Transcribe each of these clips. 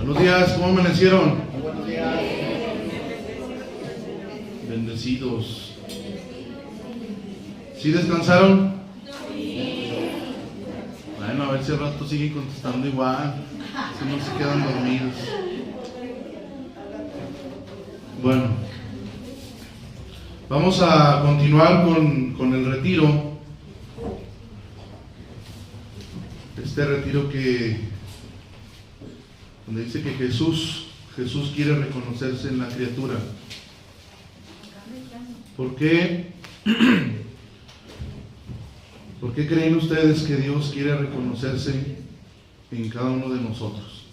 Buenos días, ¿cómo amanecieron? Buenos días. Bendecidos. ¿Sí descansaron? Bueno, a ver si al rato siguen contestando igual, si no se quedan dormidos. Bueno, vamos a continuar con el retiro. Este retiro donde dice que Jesús quiere reconocerse en la criatura. ¿Por qué? ¿Por qué creen ustedes que Dios quiere reconocerse en cada uno de nosotros?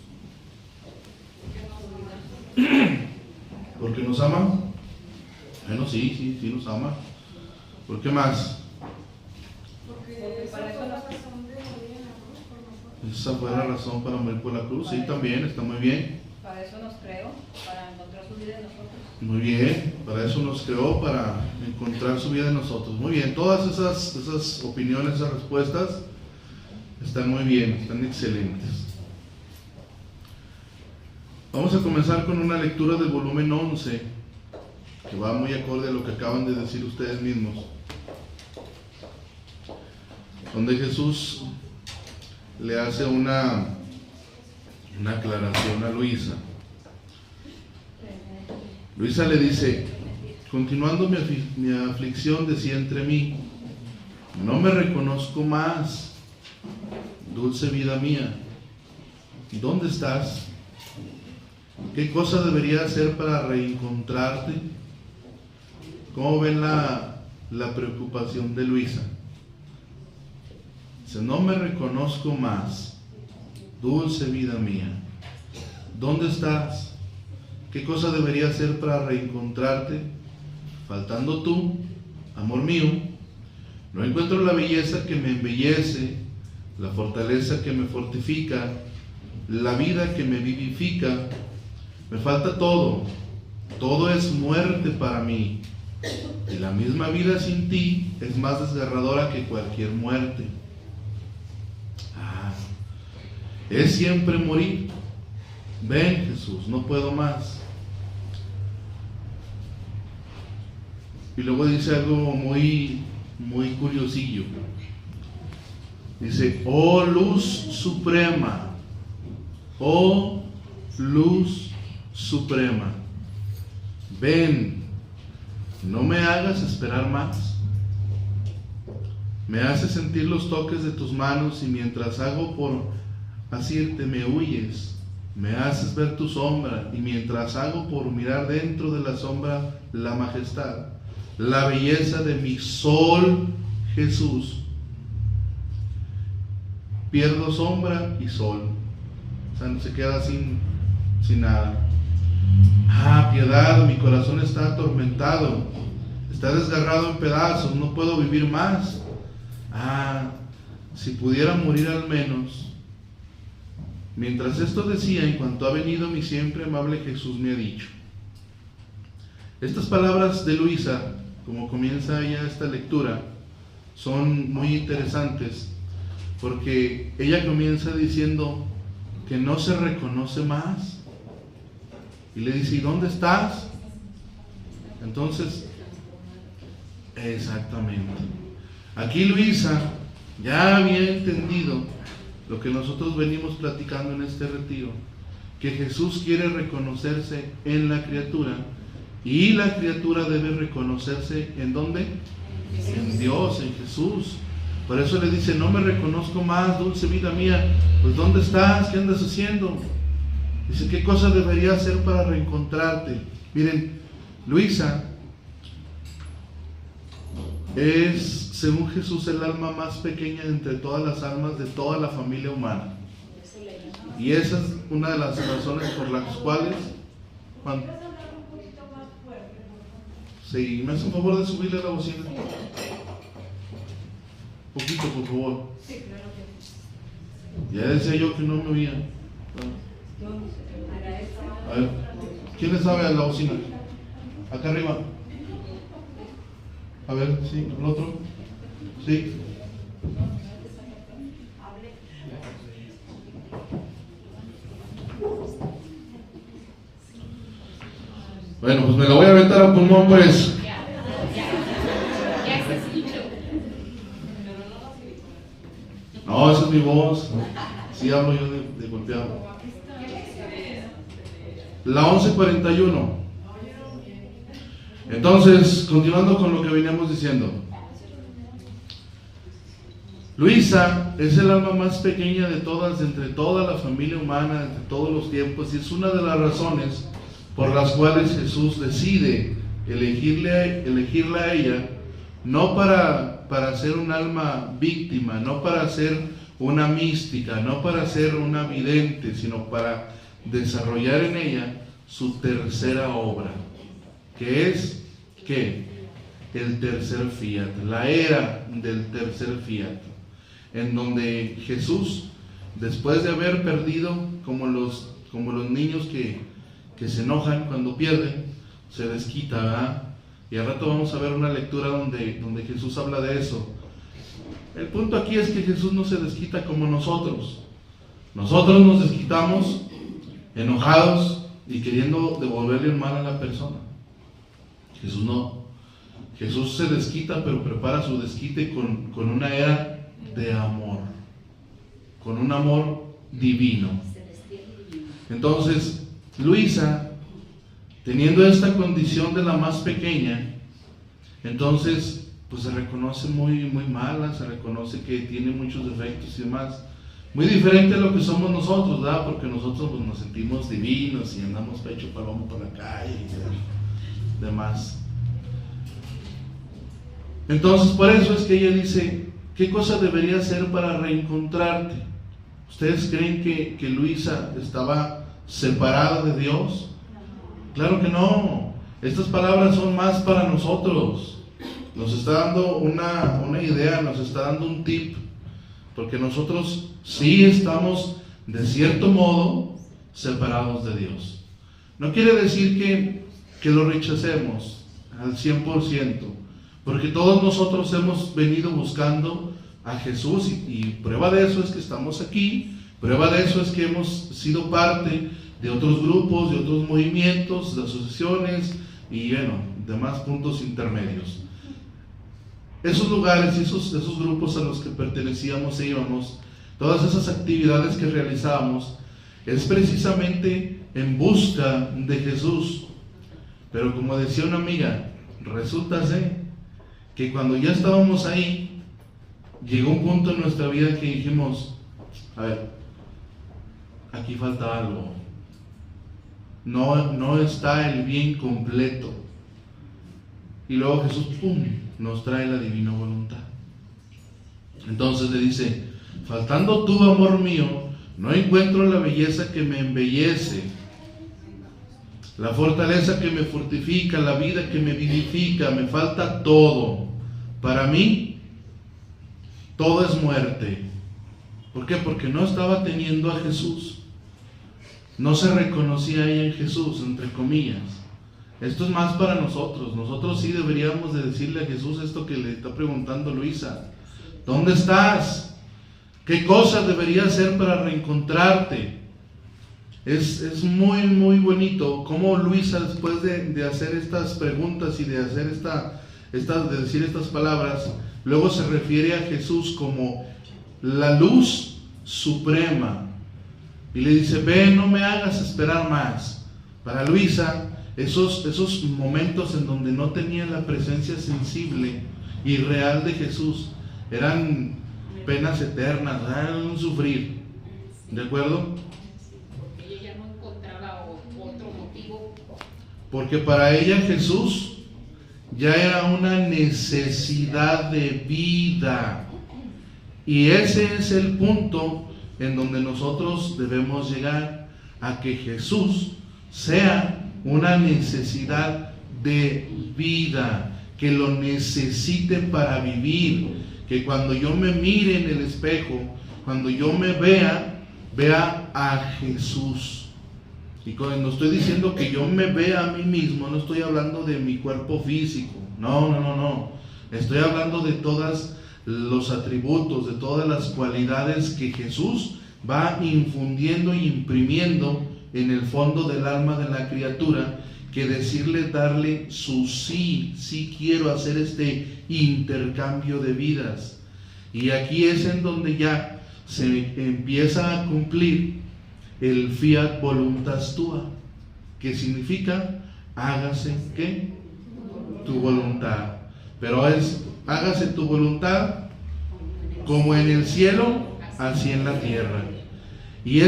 ¿Porque nos ama? Bueno, sí nos ama. ¿Por qué más? Porque para eso la razón de morir en la cruz por nosotros. Esa fue la razón para morir por la cruz. Sí, también, está muy bien. Para eso nos creó, para encontrar su vida en nosotros. Muy bien, para eso nos creó, para encontrar su vida en nosotros. Muy bien, todas esas opiniones, esas respuestas están muy bien, están excelentes. Vamos a comenzar con una lectura del volumen 11, que va muy acorde a lo que acaban de decir ustedes mismos, donde Jesús le hace una aclaración a Luisa. Luisa le dice: continuando mi aflicción, decía entre mí, no me reconozco más, dulce vida mía, ¿dónde estás? ¿Qué cosa debería hacer para reencontrarte? ¿Cómo ven la preocupación de Luisa? Dice, no me reconozco más, dulce vida mía, ¿dónde estás? ¿Qué cosa debería hacer para reencontrarte? Faltando tú, amor mío, no encuentro la belleza que me embellece, la fortaleza que me fortifica, la vida que me vivifica. Me falta todo, todo es muerte para mí. Y la misma vida sin ti es más desgarradora que cualquier muerte. Es siempre morir. Ven, Jesús, no puedo más. Y luego dice algo muy curiosillo. Dice, oh luz suprema, oh luz suprema, ven, no me hagas esperar más. Me haces sentir los toques de tus manos y mientras hago por asirte me huyes. Me haces ver tu sombra y mientras hago por mirar dentro de la sombra la majestad, la belleza de mi sol Jesús. Pierdo sombra y sol. O sea, se queda sin nada. Piedad, mi corazón está atormentado, está desgarrado en pedazos, no puedo vivir más. Si pudiera morir al menos. Mientras esto decía, en cuanto ha venido mi siempre amable Jesús me ha dicho. Estas palabras de Luisa, como comienza ya esta lectura, son muy interesantes, porque ella comienza diciendo que no se reconoce más, y le dice, ¿y dónde estás? Entonces, exactamente, aquí Luisa ya había entendido lo que nosotros venimos platicando en este retiro, que Jesús quiere reconocerse en la criatura, y la criatura debe reconocerse ¿en dónde? En Dios, en Jesús. Por eso le dice, no me reconozco más, dulce vida mía. Pues ¿dónde estás? ¿Qué andas haciendo? Dice, ¿qué cosa debería hacer para reencontrarte? Miren, Luisa es, según Jesús, el alma más pequeña entre todas las almas de toda la familia humana. Y esa es una de las razones por las cuales... Sí, ¿me hace un favor de subirle la bocina? Un poquito, por favor. Sí, claro que Ya decía yo que no me oía. A ver, ¿quién le sabe a la bocina? Acá arriba. A ver, sí, el otro. Sí. Bueno, pues me la voy a aventar a pulmón, pues. No, esa es mi voz. Sí hablo yo de golpeado. La 11:41. Entonces, continuando con lo que veníamos diciendo. Luisa es el alma más pequeña de todas, entre toda la familia humana, entre todos los tiempos, y es una de las razones por las cuales Jesús decide elegirla a ella, no para ser un alma víctima, no para ser una mística, no para ser una vidente, sino para desarrollar en ella su tercera obra, que es, ¿qué? El tercer fiat, la era del tercer fiat, en donde Jesús, después de haber perdido, como los niños que se enojan cuando pierden, se desquita, ¿verdad? Y al rato vamos a ver una lectura donde Jesús habla de eso. El punto aquí es que Jesús no se desquita como nosotros. Nosotros nos desquitamos enojados y queriendo devolverle el mal a la persona. Jesús no. Jesús se desquita, pero prepara su desquite con una era de amor, con un amor divino. Entonces, Luisa, teniendo esta condición de la más pequeña, entonces pues se reconoce muy mala, se reconoce que tiene muchos defectos y demás, muy diferente a lo que somos nosotros, ¿verdad? Porque nosotros pues, nos sentimos divinos y andamos pecho palomo por la calle y demás. Entonces, por eso es que ella dice, ¿qué cosa debería hacer para reencontrarte? ¿Ustedes creen que Luisa estaba separada de Dios? Claro que no. Estas palabras son más para nosotros. Nos está dando una idea, nos está dando un tip, porque nosotros sí estamos de cierto modo separados de Dios. No quiere decir que lo rechacemos al 100%, porque todos nosotros hemos venido buscando a Jesús y prueba de eso es que estamos aquí, prueba de eso es que hemos sido parte de otros grupos, de otros movimientos, de asociaciones y demás puntos intermedios. Esos lugares y esos grupos a los que pertenecíamos e íbamos, todas esas actividades que realizábamos, es precisamente en busca de Jesús. Pero como decía una amiga, resulta ser que cuando ya estábamos ahí, llegó un punto en nuestra vida que dijimos, a ver, aquí falta algo. No está el bien completo. Y luego Jesús, nos trae la divina voluntad. Entonces le dice, faltando tú, amor mío, no encuentro la belleza que me embellece, la fortaleza que me fortifica, la vida que me vivifica, me falta todo. Para mí, todo es muerte. ¿Por qué? Porque no estaba teniendo a Jesús. No se reconocía ella en Jesús, entre comillas. Esto es más para nosotros. Nosotros sí deberíamos de decirle a Jesús esto que le está preguntando Luisa. ¿Dónde estás? ¿Qué cosas debería hacer para reencontrarte? Es muy bonito cómo Luisa, después de hacer estas preguntas y de hacer de decir estas palabras, luego se refiere a Jesús como la luz suprema. Y le dice, ven, no me hagas esperar más. Para Luisa, esos momentos en donde no tenía la presencia sensible y real de Jesús, eran penas eternas, eran un sufrir. ¿De acuerdo? Ella ya no encontraba otro motivo. Porque para ella Jesús ya era una necesidad de vida. Y ese es el punto en donde nosotros debemos llegar, a que Jesús sea una necesidad de vida, que lo necesite para vivir, que cuando yo me mire en el espejo, cuando yo me vea a Jesús. Y cuando estoy diciendo que yo me vea a mí mismo, no estoy hablando de mi cuerpo físico, no, estoy hablando de todos los atributos, de todas las cualidades que Jesús va infundiendo y imprimiendo en el fondo del alma de la criatura, que decirle, darle su sí, sí quiero hacer este intercambio de vidas. Y aquí es en donde ya se empieza a cumplir el fiat voluntas tua, que significa hágase ¿qué? Tu voluntad. Pero es hágase tu voluntad como en el cielo, así en la tierra. Y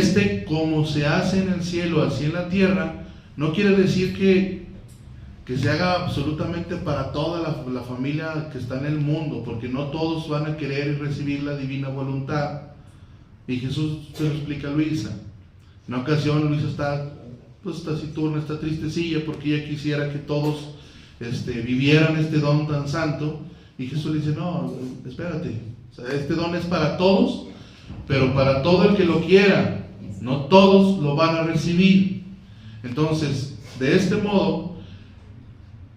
como se hace en el cielo, así en la tierra, no quiere decir que se haga absolutamente para toda la familia que está en el mundo, porque no todos van a querer y recibir la divina voluntad. Y Jesús se lo explica a Luisa. En una ocasión Luisa está taciturna, está tristecilla, porque ella quisiera que todos vivieran este don tan santo. Y Jesús le dice, no, espérate, o sea, este don es para todos, pero para todo el que lo quiera. No todos lo van a recibir. Entonces, de este modo,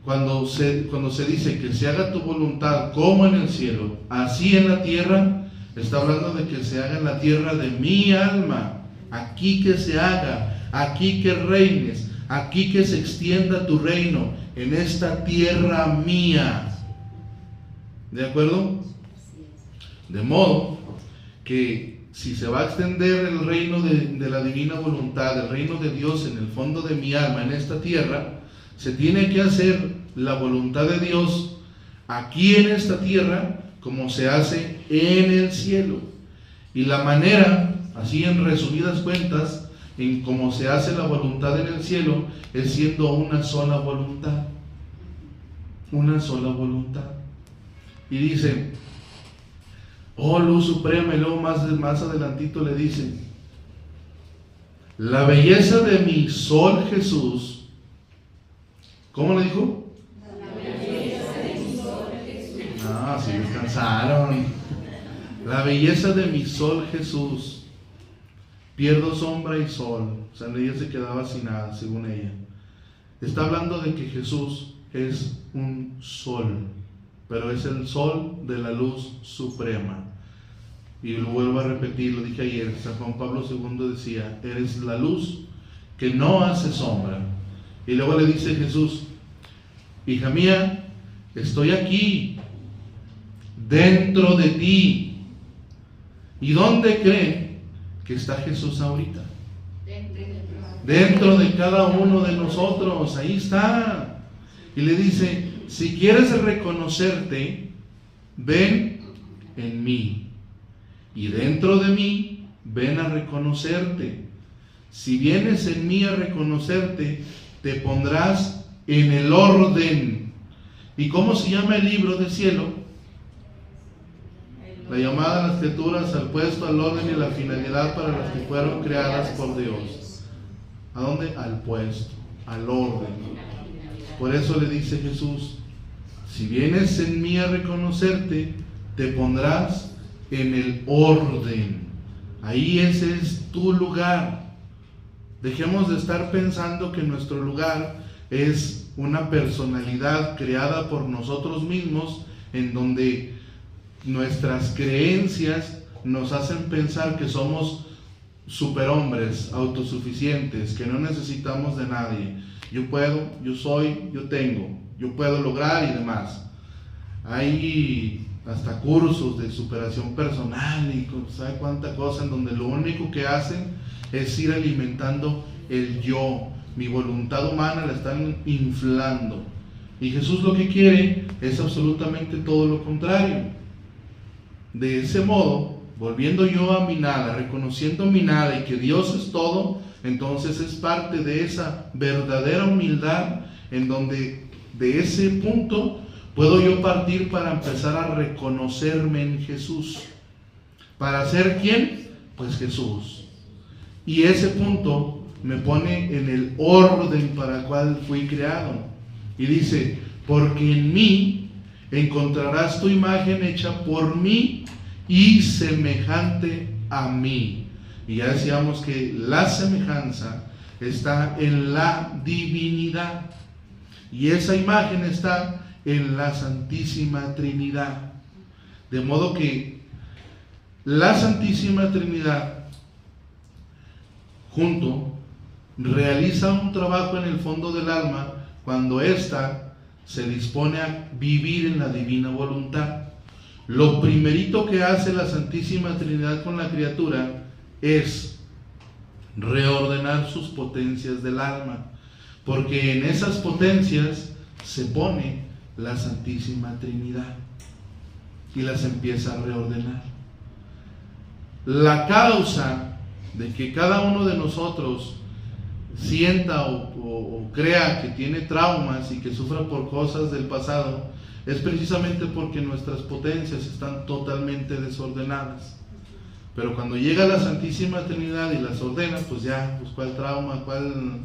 cuando se dice que se haga tu voluntad como en el cielo, así en la tierra, está hablando de que se haga en la tierra de mi alma. Aquí que se haga, aquí que reines, aquí que se extienda tu reino, en esta tierra mía. ¿De acuerdo? De modo que si se va a extender el reino de la divina voluntad, el reino de Dios en el fondo de mi alma, en esta tierra, se tiene que hacer la voluntad de Dios aquí en esta tierra como se hace en el cielo. Y la manera, así en resumidas cuentas, en cómo se hace la voluntad en el cielo, es siendo una sola voluntad. Una sola voluntad. Y dice, oh luz suprema, y luego más adelantito le dice, la belleza de mi sol Jesús. ¿Cómo le dijo? La belleza de mi sol Jesús. Ah, sí descansaron. La belleza de mi sol Jesús. Pierdo sombra y sol. O sea, ella se quedaba sin nada, según ella. Está hablando de que Jesús es un sol, pero es el sol de la luz suprema. Y lo vuelvo a repetir, lo dije ayer, San Juan Pablo II decía, eres la luz que no hace sombra. Y luego le dice Jesús, hija mía, estoy aquí, dentro de ti. ¿Y dónde creen que está Jesús ahorita? Dentro de cada uno de nosotros, ahí está. Y le dice, si quieres reconocerte, ven en mí. Y dentro de mí, ven a reconocerte. Si vienes en mí a reconocerte, te pondrás en el orden. ¿Y cómo se llama el libro del cielo? La llamada a las criaturas al puesto, al orden y a la finalidad para las que fueron creadas por Dios. ¿A dónde? Al puesto, al orden. Por eso le dice Jesús, si vienes en mí a reconocerte, te pondrás en el orden. Ahí ese es tu lugar. Dejemos de estar pensando que nuestro lugar es una personalidad creada por nosotros mismos, en donde nuestras creencias nos hacen pensar que somos superhombres, autosuficientes, que no necesitamos de nadie. Yo puedo, yo soy, yo tengo, yo puedo lograr y demás. Hay hasta cursos de superación personal y sabe cuánta cosa, en donde lo único que hacen es ir alimentando el yo. Mi voluntad humana la están inflando. Y Jesús lo que quiere es absolutamente todo lo contrario. De ese modo, volviendo yo a mi nada, reconociendo mi nada y que Dios es todo, entonces es parte de esa verdadera humildad, en donde de ese punto puedo yo partir para empezar a reconocerme en Jesús. ¿Para ser quién? Pues Jesús. Y ese punto me pone en el orden para el cual fui creado. Y dice, porque en mí encontrarás tu imagen hecha por mí y semejante a mí. Y ya decíamos que la semejanza está en la divinidad. Y esa imagen está en la Santísima Trinidad. De modo que la Santísima Trinidad, junto realiza un trabajo en el fondo del alma cuando ésta se dispone a vivir en la divina voluntad. Lo primerito que hace la Santísima Trinidad con la criatura es reordenar sus potencias del alma, porque en esas potencias se pone la Santísima Trinidad y las empieza a reordenar. La causa de que cada uno de nosotros sienta o crea que tiene traumas y que sufra por cosas del pasado es precisamente porque nuestras potencias están totalmente desordenadas. Pero cuando llega la Santísima Trinidad y las ordena, pues ya, pues cuál trauma, cuál...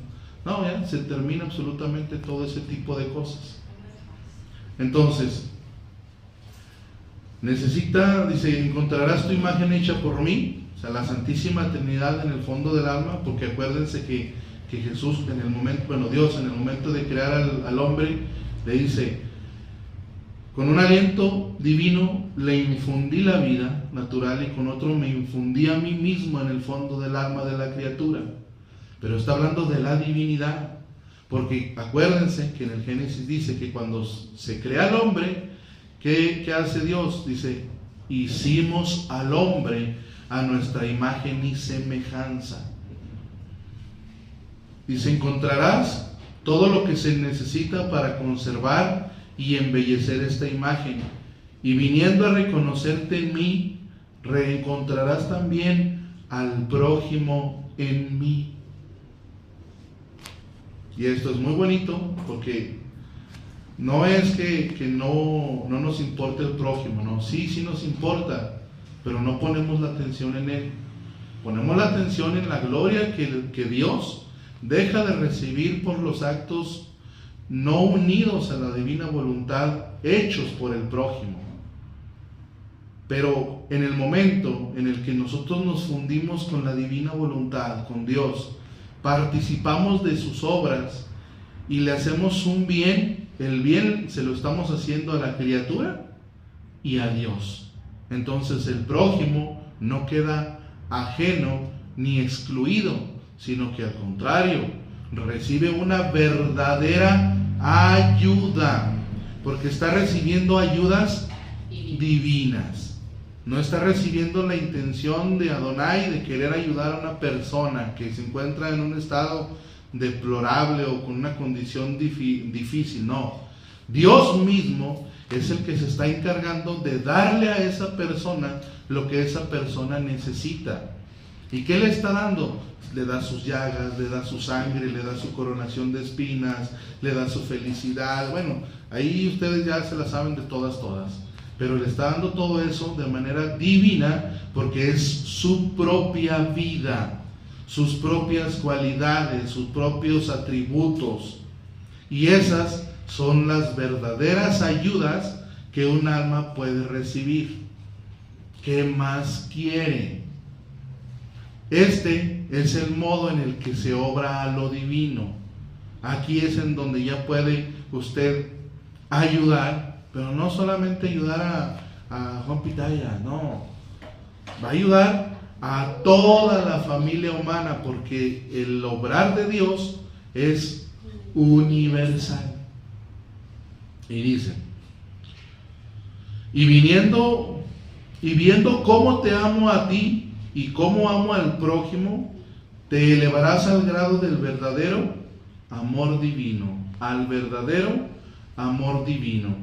No, ya se termina absolutamente todo ese tipo de cosas. Entonces, dice, encontrarás tu imagen hecha por mí, o sea, la Santísima Trinidad en el fondo del alma, porque acuérdense que Jesús en el momento, bueno, Dios en el momento de crear al hombre, le dice, con un aliento divino le infundí la vida natural y con otro me infundí a mí mismo en el fondo del alma de la criatura. Pero está hablando de la divinidad, porque acuérdense que en el Génesis dice que cuando se crea el hombre, ¿qué hace Dios? Dice, hicimos al hombre a nuestra imagen y semejanza. Dice, encontrarás todo lo que se necesita para conservar y embellecer esta imagen, y viniendo a reconocerte en mí, reencontrarás también al prójimo en mí. Y esto es muy bonito, porque no es que no nos importe el prójimo, no, sí nos importa, pero no ponemos la atención en él. Ponemos la atención en la gloria que Dios deja de recibir por los actos no unidos a la divina voluntad, hechos por el prójimo. Pero en el momento en el que nosotros nos fundimos con la divina voluntad, con Dios, participamos de sus obras y le hacemos un bien, el bien se lo estamos haciendo a la criatura y a Dios. Entonces el prójimo no queda ajeno ni excluido, sino que al contrario, recibe una verdadera ayuda, porque está recibiendo ayudas divinas. No está recibiendo la intención de Adonai de querer ayudar a una persona que se encuentra en un estado deplorable o con una condición difícil. No, Dios mismo es el que se está encargando de darle a esa persona lo que esa persona necesita. ¿Y qué le está dando? Le da sus llagas, le da su sangre, le da su coronación de espinas, le da su felicidad. Bueno, ahí ustedes ya se la saben de todas. Pero le está dando todo eso de manera divina, porque es su propia vida, sus propias cualidades, sus propios atributos. Y esas son las verdaderas ayudas que un alma puede recibir. ¿Qué más quiere? Este es el modo en el que se obra a lo divino. Aquí es en donde ya puede usted ayudar, pero no solamente ayudar a Juan Pitaya, no. Va a ayudar a toda la familia humana, porque el obrar de Dios es universal. Y dice, y viendo cómo te amo a ti y cómo amo al prójimo, te elevarás al grado del verdadero amor divino, al verdadero amor divino.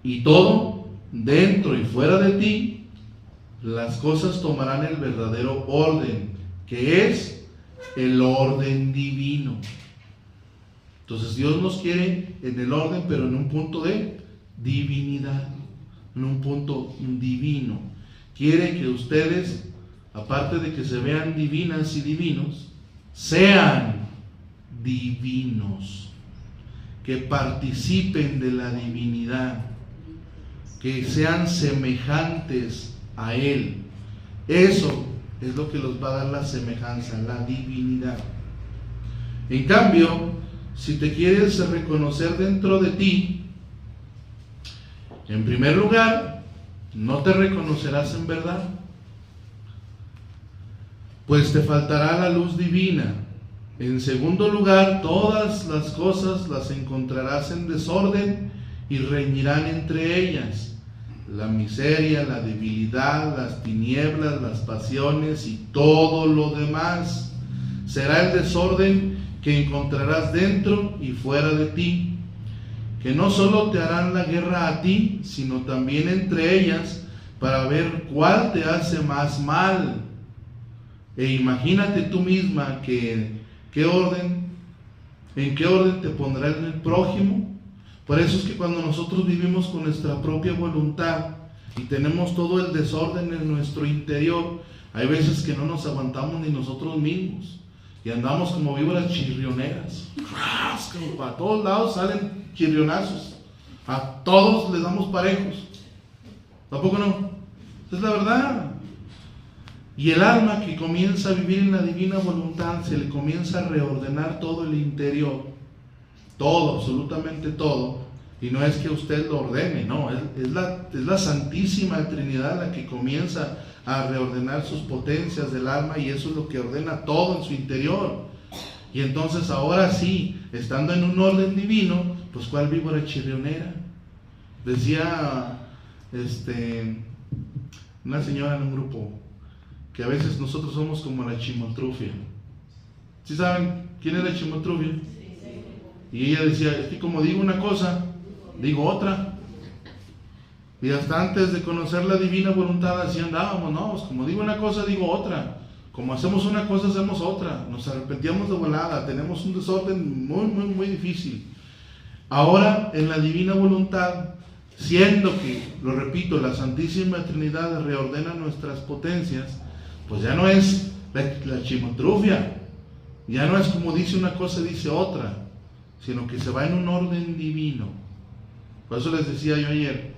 Y todo, dentro y fuera de ti, las cosas tomarán el verdadero orden, que es el orden divino. Entonces Dios nos quiere en el orden, pero en un punto de divinidad, en un punto divino. Quiere que ustedes, aparte de que se vean divinas y divinos, sean divinos, que participen de la divinidad, que sean semejantes a Él. Eso es lo que los va a dar la semejanza, la divinidad. En cambio, si te quieres reconocer dentro de ti, en primer lugar, no te reconocerás en verdad. pues te faltará la luz divina. En segundo lugar, todas las cosas las encontrarás en desorden y reñirán entre ellas. La miseria, la debilidad, las tinieblas, las pasiones y todo lo demás. Será el desorden que encontrarás dentro y fuera de ti, que no solo te harán la guerra a ti, sino también entre ellas, para ver cuál te hace más mal. E imagínate tú misma en qué orden te pondrá el prójimo. Por eso es que cuando nosotros vivimos con nuestra propia voluntad y tenemos todo el desorden en nuestro interior, hay veces que no nos aguantamos ni nosotros mismos y andamos como víboras chirrioneras. Como para todos lados salen chirrionazos. A todos les damos parejos. ¿Tampoco no? Es la verdad. Y el alma que comienza a vivir en la divina voluntad, se le comienza a reordenar todo el interior. Todo, absolutamente todo. Y no es que usted lo ordene, no, es la Santísima Trinidad la que comienza a reordenar sus potencias del alma, y eso es lo que ordena todo en su interior. Y entonces ahora sí, estando en un orden divino, pues ¿cuál víbora chirrionera? Decía una señora en un grupo que a veces nosotros somos como la chimoltrufia. ¿Sí saben quién es la chimoltrufia? Y ella decía, es que como digo una cosa, digo otra. Y hasta antes de conocer la divina voluntad así andábamos, ¿no? Pues como digo una cosa, digo otra. Como hacemos una cosa, hacemos otra. Nos arrepentíamos de volada, tenemos un desorden muy, muy, muy difícil. Ahora, en la divina voluntad, siendo que, lo repito, la Santísima Trinidad reordena nuestras potencias, pues ya no es la chimotrufia, ya no es como dice una cosa, dice otra, sino que se va en un orden divino. Por eso les decía yo ayer,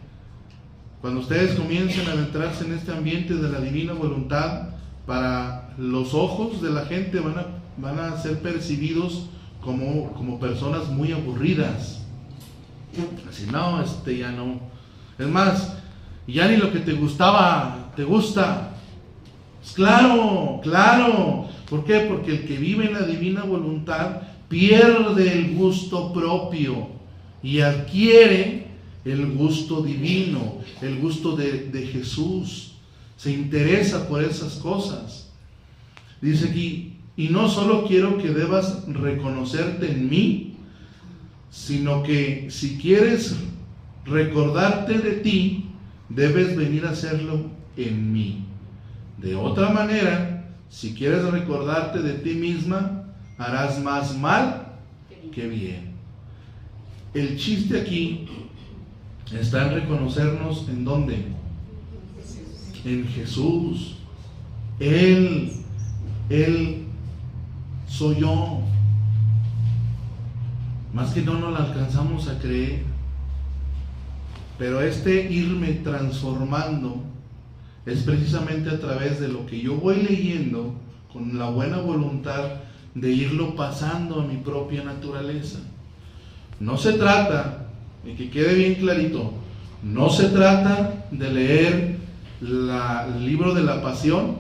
cuando ustedes comiencen a adentrarse en este ambiente de la divina voluntad, para los ojos de la gente van a ser percibidos como personas muy aburridas. Así, no, ya no. Es más, ya ni lo que te gustaba, te gusta. Pues claro, claro. ¿Por qué? Porque el que vive en la divina voluntad pierde el gusto propio y adquiere el gusto divino, el gusto de Jesús. Se interesa por esas cosas. Dice aquí, y no solo quiero que debas reconocerte en mí, sino que si quieres recordarte de ti, debes venir a hacerlo en mí. De otra manera, si quieres recordarte de ti misma, harás más mal que bien. El chiste aquí está en reconocernos en dónde. En Jesús. Él soy yo. Más que no lo alcanzamos a creer. Pero irme transformando es precisamente a través de lo que yo voy leyendo, con la buena voluntad de irlo pasando a mi propia naturaleza. No se trata, y que quede bien clarito, no se trata de leer el libro de la pasión,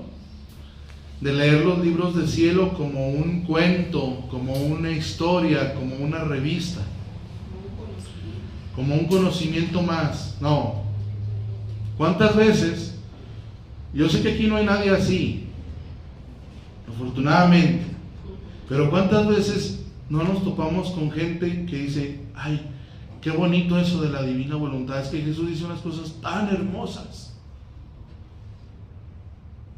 de leer los libros del cielo como un cuento, como una historia, como una revista, como un conocimiento más. No. ¿Cuántas veces? Yo sé que aquí no hay nadie así, afortunadamente, pero ¿cuántas veces no nos topamos con gente que dice, ay, qué bonito eso de la divina voluntad, es que Jesús dice unas cosas tan hermosas?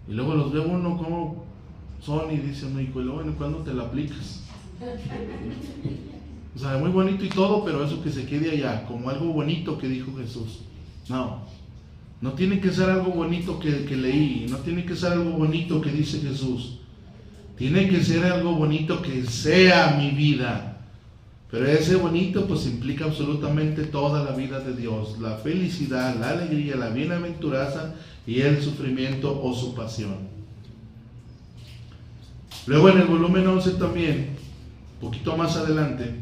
Y luego los ve uno como son y dice uno, y luego ¿cuándo te la aplicas? O sea, muy bonito y todo, pero eso que se quede allá, como algo bonito que dijo Jesús. No tiene que ser algo bonito que leí, no tiene que ser algo bonito que dice Jesús. Tiene que ser algo bonito que sea mi vida. Pero ese bonito pues implica absolutamente toda la vida de Dios, la felicidad, la alegría, la bienaventuranza y el sufrimiento o su pasión. Luego en el volumen 11 también, un poquito más adelante,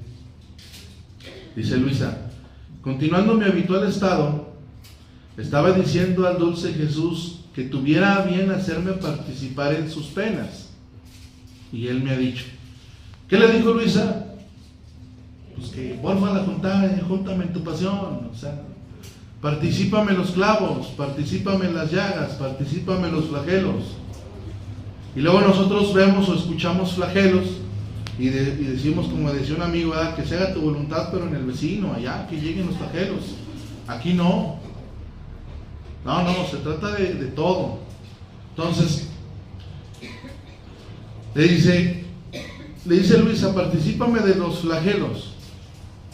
dice Luisa, continuando mi habitual estado, estaba diciendo al dulce Jesús que tuviera bien hacerme participar en sus penas. Y él me ha dicho, ¿qué le dijo Luisa? Pues que vuelva a júntame en tu pasión, o sea, particípame en los clavos, particípame en las llagas, particípame en los flagelos. Y luego nosotros vemos o escuchamos flagelos y decimos, como decía un amigo, ¿verdad?, que se haga tu voluntad pero en el vecino, allá, que lleguen los flagelos. Aquí no. No, se trata de todo. Entonces, le dice Luisa, particípame de los flagelos.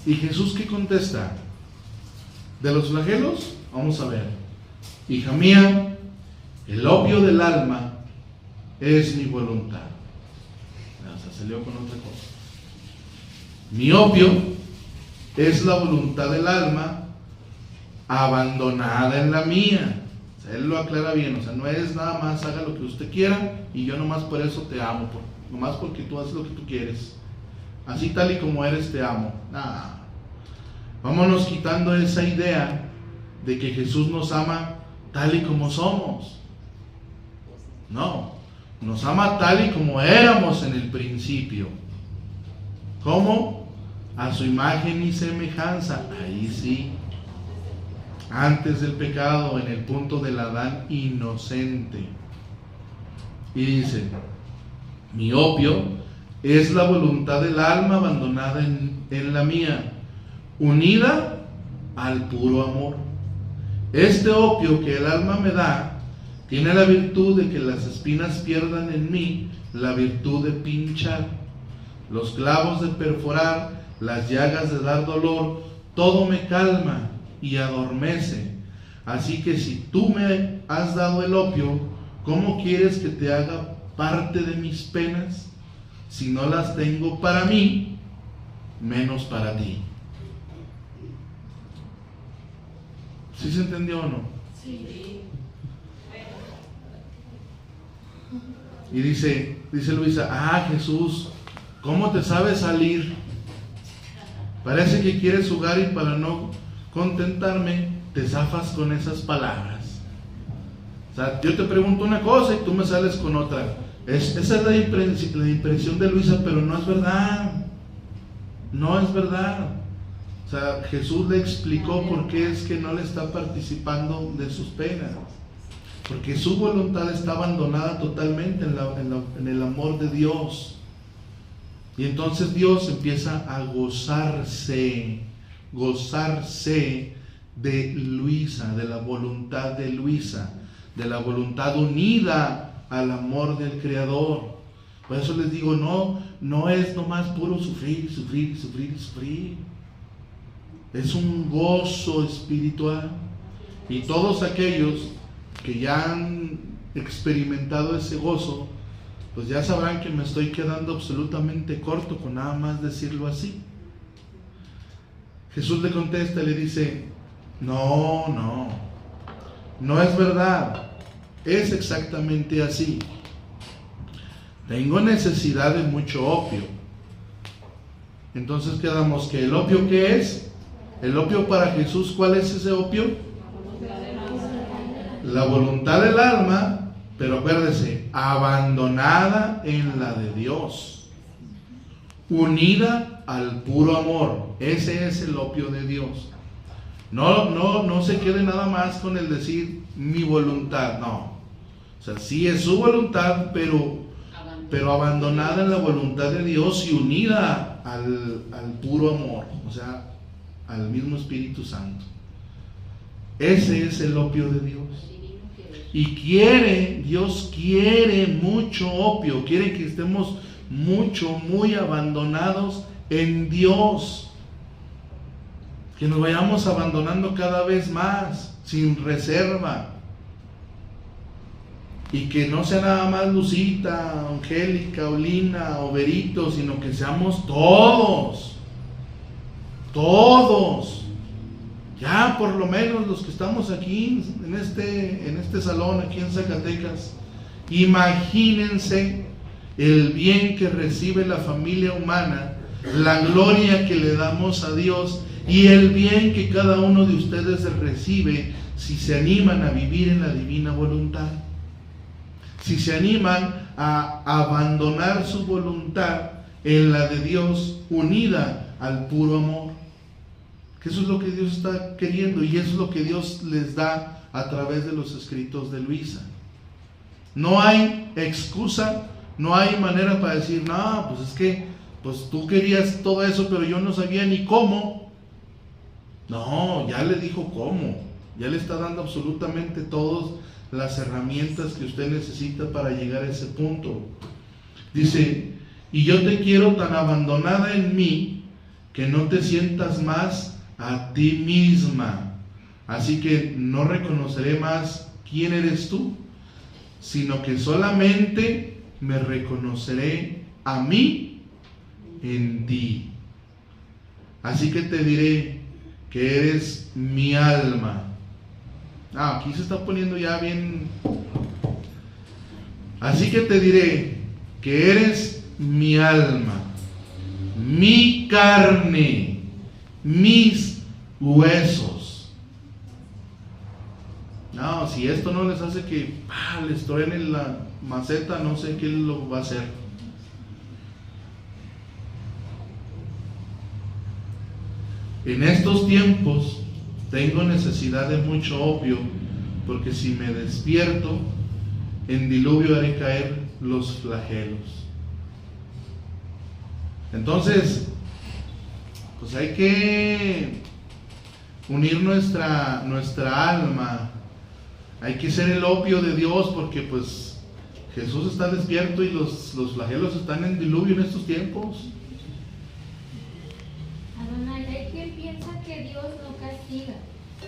¿Y Jesús qué contesta? ¿De los flagelos? Vamos a ver. Hija mía, el opio del alma es mi voluntad. O sea, salió con otra cosa. Mi opio es la voluntad del alma abandonada en la mía. O sea, él lo aclara bien. O sea, no es nada más haga lo que usted quiera y yo nomás por eso te amo. Nomás porque tú haces lo que tú quieres. Así tal y como eres te amo. Nah. Vámonos quitando esa idea de que Jesús nos ama tal y como somos. No, nos ama tal y como éramos en el principio. ¿Cómo? A su imagen y semejanza. Ahí sí. Antes del pecado, en el punto del Adán inocente. Y dice, mi opio es la voluntad del alma abandonada en la mía, unida al puro amor. Este opio que el alma me da tiene la virtud de que las espinas pierdan en mí la virtud de pinchar, los clavos de perforar, las llagas de dar dolor, todo me calma y adormece. Así que si tú me has dado el opio, ¿cómo quieres que te haga parte de mis penas? Si no las tengo para mí, menos para ti. ¿Sí se entendió o no? Sí. Y dice Luisa, Jesús, ¿cómo te sabes salir? Parece que quieres jugar y para no contentarme, te zafas con esas palabras. O sea, yo te pregunto una cosa y tú me sales con otra. Esa es la impresión de Luisa, pero no es verdad. No es verdad. O sea, Jesús le explicó por qué es que no le está participando de sus penas. Porque su voluntad está abandonada totalmente en el amor de Dios. Y entonces Dios empieza a gozarse de Luisa, de la voluntad de Luisa, de la voluntad unida al amor del Creador. Por eso les digo, no es nomás puro sufrir. Es un gozo espiritual. Y todos aquellos que ya han experimentado ese gozo, pues ya sabrán que me estoy quedando absolutamente corto con nada más decirlo así. Jesús le contesta y le dice, no es verdad, es exactamente así. Tengo necesidad de mucho opio. Entonces quedamos que el opio, ¿qué es? El opio para Jesús, ¿cuál es ese opio? La voluntad del alma, pero acuérdese, abandonada en la de Dios, unida al puro amor. Ese es el opio de Dios. No se quede nada más con el decir mi voluntad, no. O sea, sí es su voluntad, pero abandonada en la voluntad de Dios y unida al puro amor, o sea, al mismo Espíritu Santo. Ese es el opio de Dios. Y Dios quiere mucho opio, quiere que estemos muy abandonados en Dios. Que nos vayamos abandonando cada vez más, sin reserva. Y que no sea nada más Lucita, Angélica, Olina o Berito, sino que seamos todos. Ya por lo menos los que estamos aquí en este salón, aquí en Zacatecas, imagínense el bien que recibe la familia humana, la gloria que le damos a Dios y el bien que cada uno de ustedes recibe si se animan a vivir en la divina voluntad, si se animan a abandonar su voluntad en la de Dios, unida al puro amor. Que eso es lo que Dios está queriendo, y eso es lo que Dios les da a través de los escritos de Luisa. No hay excusa, no hay manera para decir, no, pues es que pues tú querías todo eso, pero yo no sabía ni cómo. No, ya le dijo cómo, ya le está dando absolutamente todas las herramientas que usted necesita para llegar a ese punto. Dice, y yo te quiero tan abandonada en mí, que no te sientas más a ti misma. Así que no reconoceré más quién eres tú, sino que solamente me reconoceré a mí en ti. Así que te diré que eres mi alma. Aquí se está poniendo ya bien. Así que te diré que eres mi alma, mi carne, mis huesos. No, si esto no les hace que les truenen la maceta, no sé qué lo va a hacer. En estos tiempos tengo necesidad de mucho opio, porque si me despierto, en diluvio haré caer los flagelos. Entonces, pues hay que unir nuestra alma, hay que ser el opio de Dios, porque pues Jesús está despierto y los flagelos están en diluvio en estos tiempos. Adonai, hay quien piensa que Dios no castiga.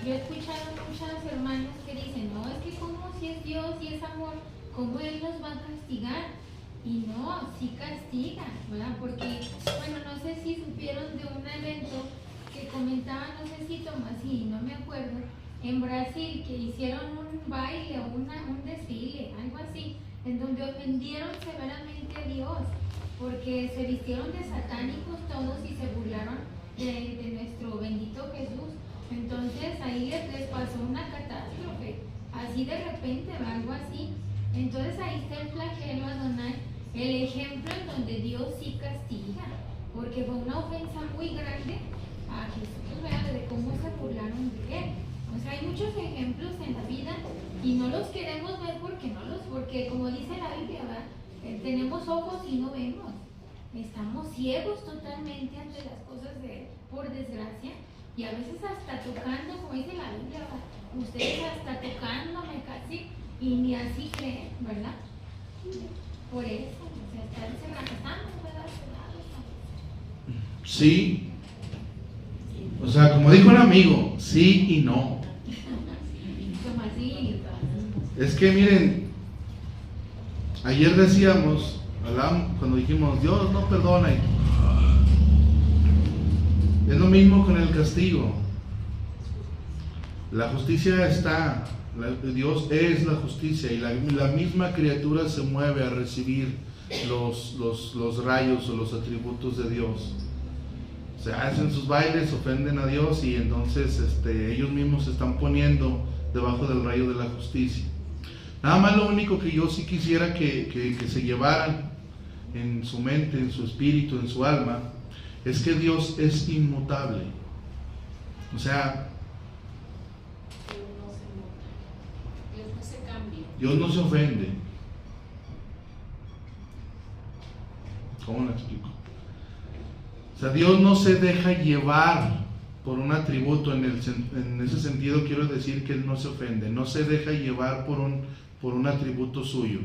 Yo he escuchado muchas hermanas que dicen, no, es que como si es Dios y es amor, ¿cómo Él nos va a castigar? Y no, sí castiga, ¿verdad? Porque, bueno, no sé si supieron de un evento que comentaba, no sé si Tomás, y no me acuerdo, en Brasil, que hicieron un baile o un desfile, algo así, en donde ofendieron severamente a Dios, porque se vistieron de satánicos todos y se burlaron de nuestro bendito Jesús. Entonces ahí les pasó una catástrofe, así de repente, algo así. Entonces ahí está el flagelo, Adonai, el ejemplo en donde Dios sí castiga, porque fue una ofensa muy grande a Jesús, ¿verdad? De cómo se burlaron de Él. O sea, hay muchos ejemplos en la vida y no los queremos ver porque como dice la Biblia, ¿verdad? Tenemos ojos y no vemos. Estamos ciegos totalmente ante las cosas de Él, por desgracia, y a veces hasta tocando, como dice la Biblia, ¿verdad? Ustedes hasta tocándome casi y ni así creen, ¿verdad? Por eso, o sea, están cerrados, ¿verdad? Sí, o sea, como dijo el amigo, sí y no. Como así. Es que miren, ayer decíamos, cuando dijimos Dios no perdona, es lo mismo con el castigo. La justicia está, Dios es la justicia, y la misma criatura se mueve a recibir los rayos o los atributos de Dios. Se hacen sus bailes, ofenden a Dios, y entonces ellos mismos se están poniendo debajo del rayo de la justicia. Nada más lo único que yo sí quisiera que se llevaran en su mente, en su espíritu, en su alma, es que Dios es inmutable. O sea, Dios no se cambia. Dios no se ofende. ¿Cómo lo explico? O sea, Dios no se deja llevar por un atributo. En ese sentido quiero decir que Él no se ofende, no se deja llevar por un atributo suyo.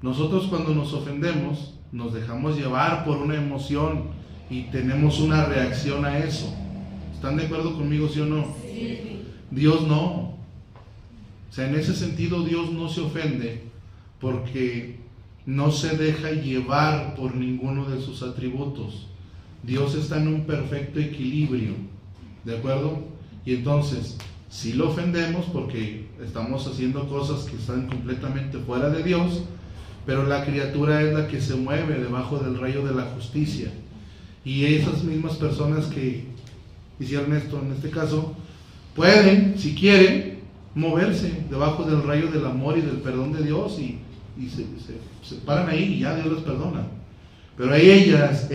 Nosotros cuando nos ofendemos nos dejamos llevar por una emoción y tenemos una reacción a eso. ¿Están de acuerdo conmigo, sí o no? Sí. Dios no. O sea, en ese sentido Dios no se ofende porque no se deja llevar por ninguno de sus atributos. Dios está en un perfecto equilibrio, ¿de acuerdo? Y entonces, si lo ofendemos porque estamos haciendo cosas que están completamente fuera de Dios, pero la criatura es la que se mueve debajo del rayo de la justicia. Y esas mismas personas que hicieron esto, en este caso, pueden, si quieren, moverse debajo del rayo del amor y del perdón de Dios y se paran ahí y ya Dios les perdona. Pero ellas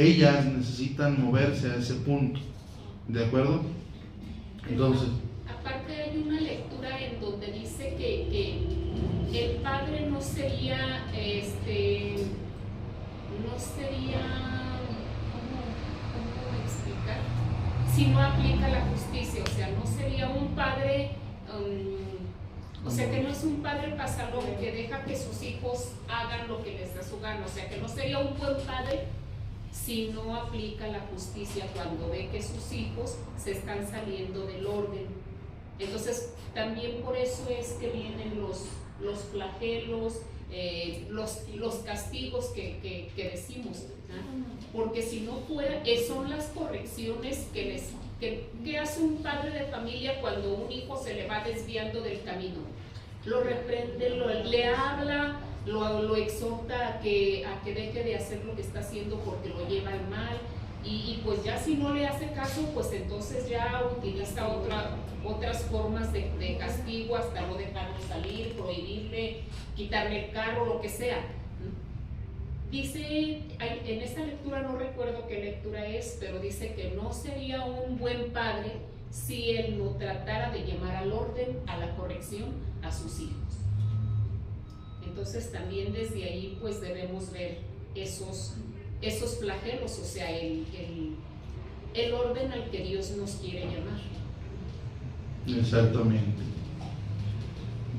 necesitan moverse a ese punto, ¿de acuerdo? Entonces, aparte hay una lectura en donde dice que el padre no sería, ¿cómo explicar? Si no aplica la justicia, o sea, no sería un padre, o sea, que no es un padre pasalón que deja que sus hijos hagan lo que les da su gana, o sea, que no sería un buen padre si no aplica la justicia cuando ve que sus hijos se están saliendo del orden. Entonces, también por eso es que vienen los flagelos, los castigos que decimos, ¿no? Porque si no fuera, son las correcciones que hace un padre de familia cuando un hijo se le va desviando del camino. Lo reprende, le habla, lo exhorta a que deje de hacer lo que está haciendo porque lo lleva al mal, y pues ya si no le hace caso, pues entonces ya utiliza otras formas de castigo, hasta no dejarlo salir, prohibirle, quitarle el carro, lo que sea. Dice, en esta lectura, no recuerdo qué lectura es, pero dice que no sería un buen padre si él no tratara de llamar al orden, a la corrección, a sus hijos. Entonces también desde ahí pues debemos ver esos flagelos, o sea, el orden al que Dios nos quiere llamar. Exactamente.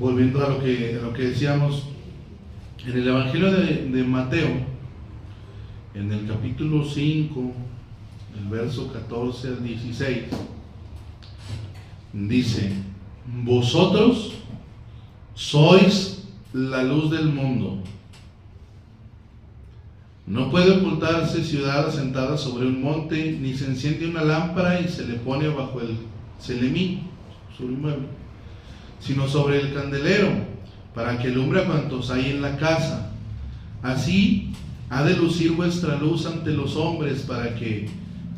Volviendo a lo que decíamos, en el Evangelio de Mateo, en el capítulo 5, el verso 14 al 16, dice: vosotros sois la luz del mundo. No puede ocultarse ciudad asentada sobre un monte, ni se enciende una lámpara y se le pone bajo el celemín, sobre un mueble, sino sobre el candelero, para que alumbre a cuantos hay en la casa. Así ha de lucir vuestra luz ante los hombres, para que,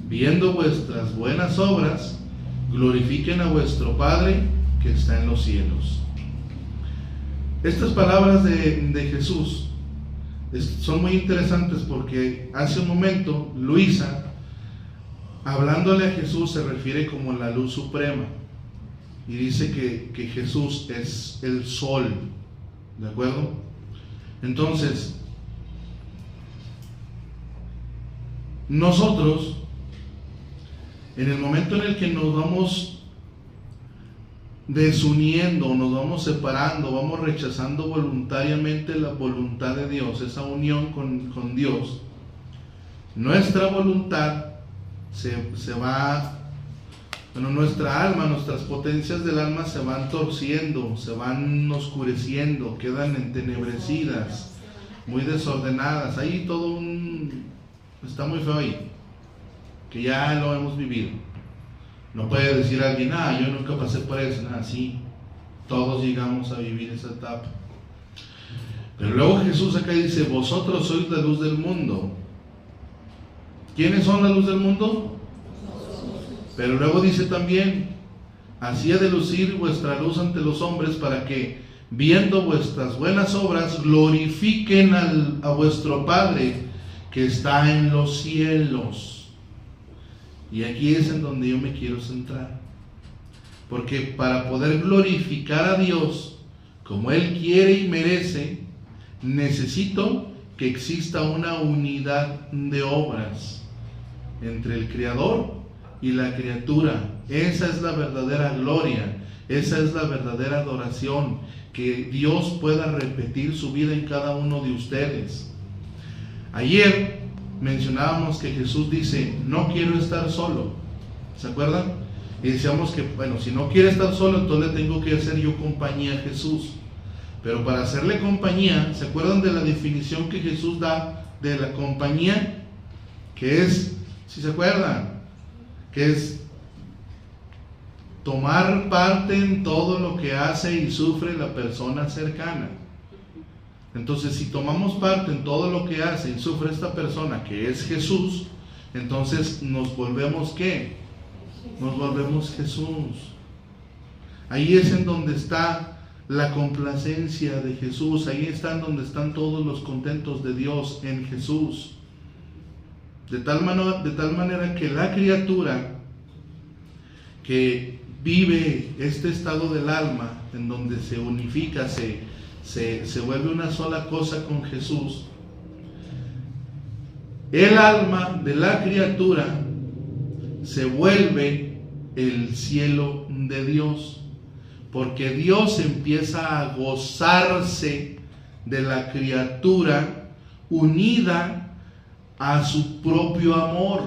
viendo vuestras buenas obras, glorifiquen a vuestro Padre que está en los cielos. Estas palabras de Jesús son muy interesantes, porque hace un momento Luisa, hablándole a Jesús, se refiere como la luz suprema y dice que Jesús es el sol, ¿de acuerdo? Entonces, nosotros, en el momento en el que nos vamos desuniendo, nos vamos separando, vamos rechazando voluntariamente la voluntad de Dios, esa unión con Dios, nuestra voluntad se va, nuestra alma, nuestras potencias del alma se van torciendo, se van oscureciendo, quedan entenebrecidas, muy desordenadas. Ahí está muy feo ahí, que ya lo hemos vivido. No puede decir alguien, yo nunca pasé por eso. Sí, todos llegamos a vivir esa etapa. Pero luego Jesús acá dice: vosotros sois la luz del mundo. ¿Quiénes son la luz del mundo? Pero luego dice también: así ha de lucir vuestra luz ante los hombres, para que, viendo vuestras buenas obras, glorifiquen a vuestro Padre que está en los cielos. Y aquí es en donde yo me quiero centrar, porque para poder glorificar a Dios como Él quiere y merece, necesito que exista una unidad de obras entre el Creador y la criatura. Esa es la verdadera gloria, esa es la verdadera adoración, que Dios pueda repetir su vida en cada uno de ustedes. Ayer mencionábamos que Jesús dice: no quiero estar solo, ¿se acuerdan? Y decíamos que, si no quiere estar solo, entonces le tengo que hacer yo compañía a Jesús. Pero para hacerle compañía, ¿se acuerdan de la definición que Jesús da de la compañía? Que es, si se acuerdan, que es tomar parte en todo lo que hace y sufre la persona cercana. Entonces, si tomamos parte en todo lo que hace y sufre esta persona, que es Jesús, entonces nos volvemos ¿qué? Nos volvemos Jesús. Ahí es en donde está la complacencia de Jesús, ahí están donde están todos los contentos de Dios en Jesús. De tal manera que la criatura que vive este estado del alma, en donde se unifica, se vuelve una sola cosa con Jesús, el alma de la criatura se vuelve el cielo de Dios, porque Dios empieza a gozarse de la criatura unida a su propio amor,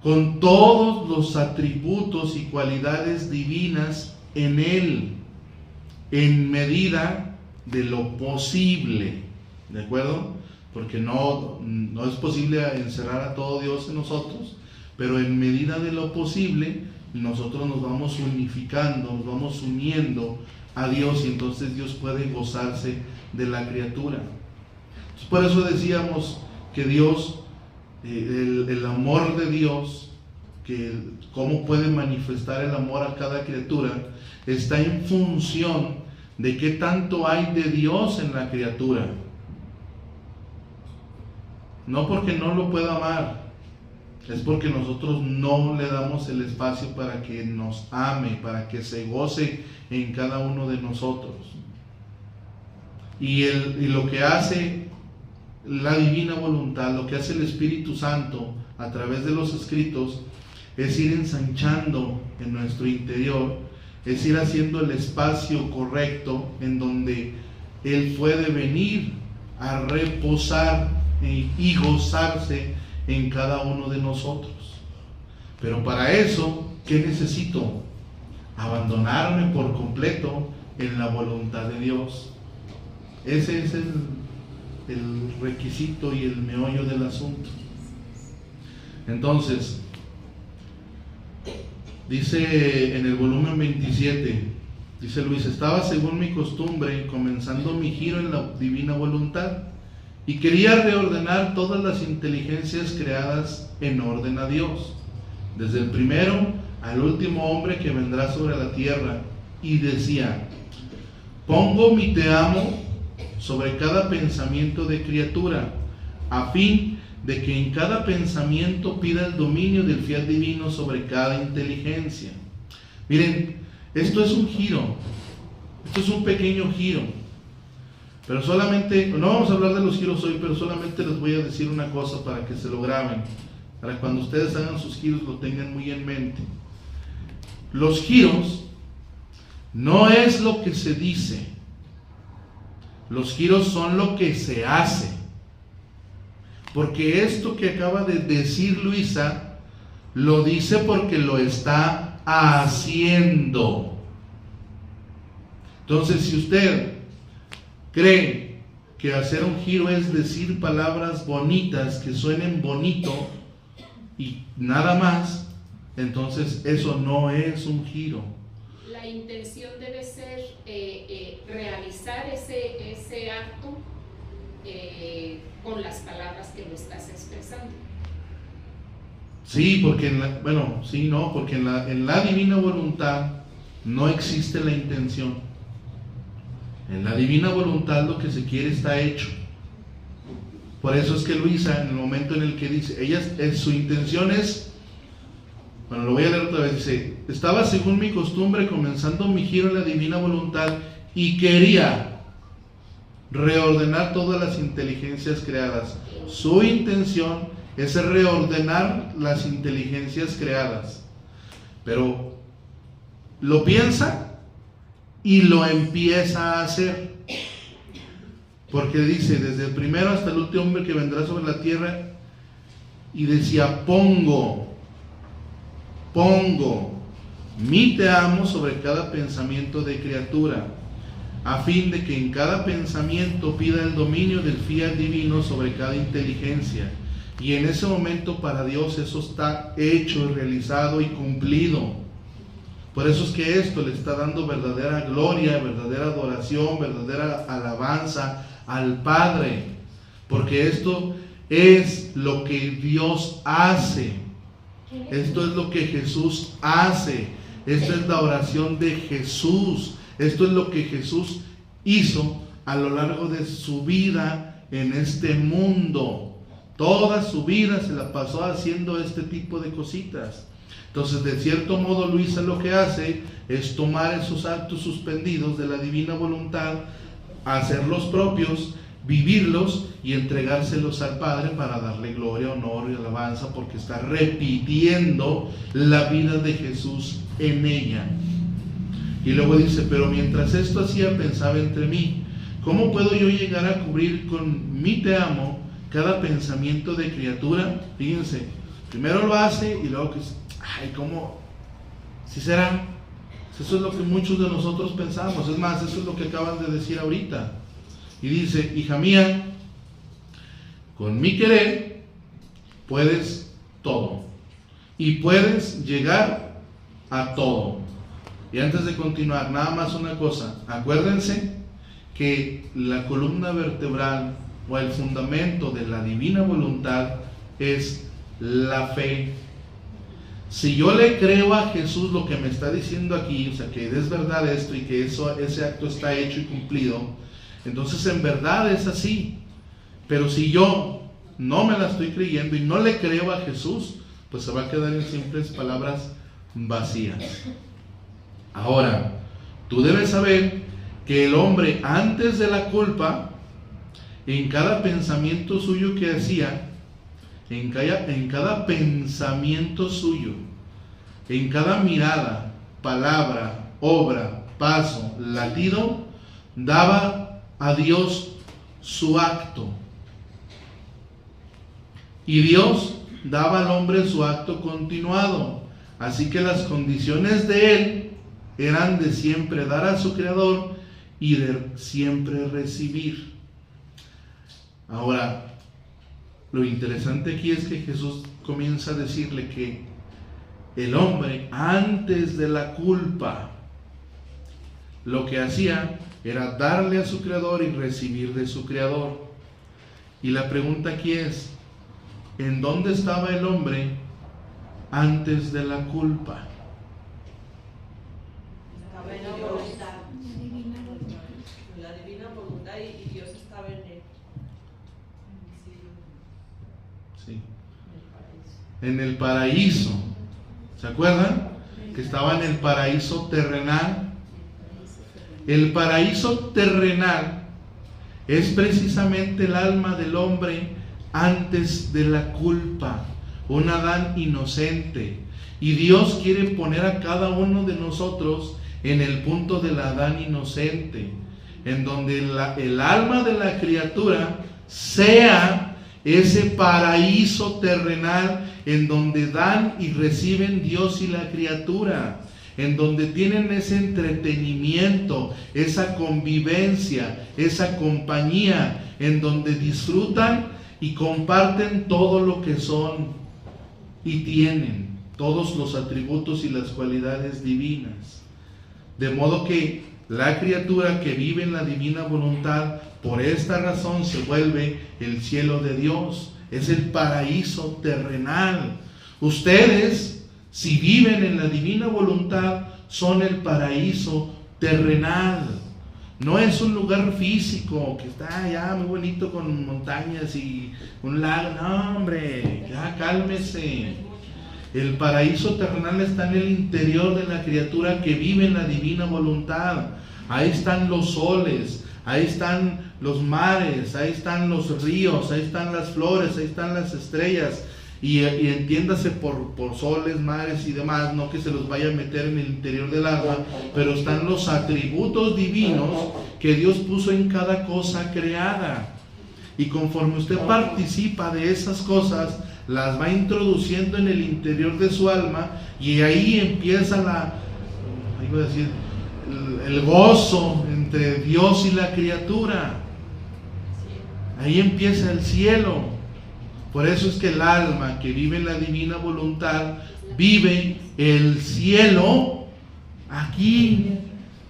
con todos los atributos y cualidades divinas en Él, en medida de lo posible, ¿de acuerdo? Porque no es posible encerrar a todo Dios en nosotros, pero en medida de lo posible nosotros nos vamos unificando, nos vamos uniendo a Dios, y entonces Dios puede gozarse de la criatura. Entonces, por eso decíamos que Dios, el amor de Dios, que cómo puede manifestar el amor a cada criatura, está en función de qué tanto hay de Dios en la criatura. No porque no lo pueda amar, es porque nosotros no le damos el espacio para que nos ame, para que se goce en cada uno de nosotros. Y lo que hace la divina voluntad, lo que hace el Espíritu Santo a través de los escritos, es ir ensanchando en nuestro interior, es ir haciendo el espacio correcto en donde Él puede venir a reposar y gozarse en cada uno de nosotros. Pero para eso, ¿qué necesito? Abandonarme por completo en la voluntad de Dios. Ese es el requisito y el meollo del asunto. Entonces, dice en el volumen 27, dice Luis: estaba según mi costumbre comenzando mi giro en la divina voluntad, y quería reordenar todas las inteligencias creadas en orden a Dios, desde el primero al último hombre que vendrá sobre la tierra, y decía: pongo mi te amo sobre cada pensamiento de criatura, a fin de que en cada pensamiento pida el dominio del fiat divino sobre cada inteligencia. Miren, esto es un giro, esto es un pequeño giro, pero solamente, no vamos a hablar de los giros hoy, pero solamente les voy a decir una cosa para que se lo graben, para cuando ustedes hagan sus giros lo tengan muy en mente. Los giros no es lo que se dice, los giros son lo que se hace. Porque esto que acaba de decir Luisa, lo dice porque lo está haciendo. Entonces, si usted cree que hacer un giro es decir palabras bonitas que suenen bonito y nada más, entonces eso no es un giro. La intención debe ser realizar ese acto con las palabras que lo estás expresando. Sí, porque porque en la divina voluntad no existe la intención. En la divina voluntad lo que se quiere está hecho. Por eso es que Luisa, en el momento en el que dice, su intención es, lo voy a leer otra vez, dice: estaba según mi costumbre comenzando mi giro en la divina voluntad y quería reordenar todas las inteligencias creadas. Su intención es reordenar las inteligencias creadas, pero lo piensa y lo empieza a hacer, porque dice: desde el primero hasta el último hombre que vendrá sobre la tierra, y decía: pongo mi te amo sobre cada pensamiento de criatura, a fin de que en cada pensamiento pida el dominio del fiat divino sobre cada inteligencia. Y en ese momento para Dios eso está hecho, realizado y cumplido. Por eso es que esto le está dando verdadera gloria, verdadera adoración, verdadera alabanza al Padre, porque esto es lo que Dios hace. Esto es lo que Jesús hace. Esta es la oración de Jesús. Esto es lo que Jesús hizo a lo largo de su vida en este mundo. Toda su vida se la pasó haciendo este tipo de cositas. Entonces, de cierto modo, Luisa lo que hace es tomar esos actos suspendidos de la divina voluntad, hacerlos propios, vivirlos y entregárselos al Padre para darle gloria, honor y alabanza, porque está repitiendo la vida de Jesús en ella. Y luego dice, pero mientras esto hacía, pensaba entre mí, ¿cómo puedo yo llegar a cubrir con mi te amo cada pensamiento de criatura? Fíjense, primero lo hace y luego que, ay, ¿cómo? ¿Sí será? Eso es lo que muchos de nosotros pensamos. Es más, eso es lo que acaban de decir ahorita. Y dice, hija mía, con mi querer puedes todo y puedes llegar a todo. Y antes de continuar, nada más una cosa, acuérdense que la columna vertebral o el fundamento de la divina voluntad es la fe. Si yo le creo a Jesús lo que me está diciendo aquí, o sea, que es verdad esto y que ese acto está hecho y cumplido, entonces en verdad es así. Pero si yo no me la estoy creyendo y no le creo a Jesús, pues se va a quedar en simples palabras vacías. Ahora, tú debes saber que el hombre antes de la culpa, en cada pensamiento suyo que hacía, en cada pensamiento suyo, en cada mirada, palabra, obra, paso, latido, daba a Dios su acto. Y Dios daba al hombre su acto continuado. Así que las condiciones de él eran de siempre dar a su Creador y de siempre recibir. Ahora, lo interesante aquí es que Jesús comienza a decirle que el hombre antes de la culpa lo que hacía era darle a su Creador y recibir de su Creador. Y la pregunta aquí es, ¿en dónde estaba el hombre antes de la culpa? Estaba en la voluntad. En la divina voluntad y Dios estaba en él. Sí. En el paraíso. ¿Se acuerdan? Que estaba en el paraíso terrenal. El paraíso terrenal es precisamente el alma del hombre antes de la culpa, un Adán inocente. Y Dios quiere poner a cada uno de nosotros en el punto del Adán inocente, en donde el alma de la criatura sea ese paraíso terrenal en donde dan y reciben Dios y la criatura, en donde tienen ese entretenimiento, esa convivencia, esa compañía, en donde disfrutan y comparten todo lo que son y tienen, todos los atributos y las cualidades divinas. De modo que la criatura que vive en la divina voluntad, por esta razón se vuelve el cielo de Dios, es el paraíso terrenal. Ustedes, si viven en la divina voluntad, son el paraíso terrenal. No es un lugar físico que está ya muy bonito con montañas y un lago. No, hombre, ya cálmese. El paraíso terrenal está en el interior de la criatura que vive en la divina voluntad. Ahí están los soles, ahí están los mares, ahí están los ríos, ahí están las flores, ahí están las estrellas. Y entiéndase por soles, mares y demás, no que se los vaya a meter en el interior del alma, pero están los atributos divinos que Dios puso en cada cosa creada. Y conforme usted participa de esas cosas, las va introduciendo en el interior de su alma, y ahí empieza el gozo entre Dios y la criatura. Ahí empieza el cielo. Por eso es que el alma que vive en la divina voluntad vive el cielo aquí.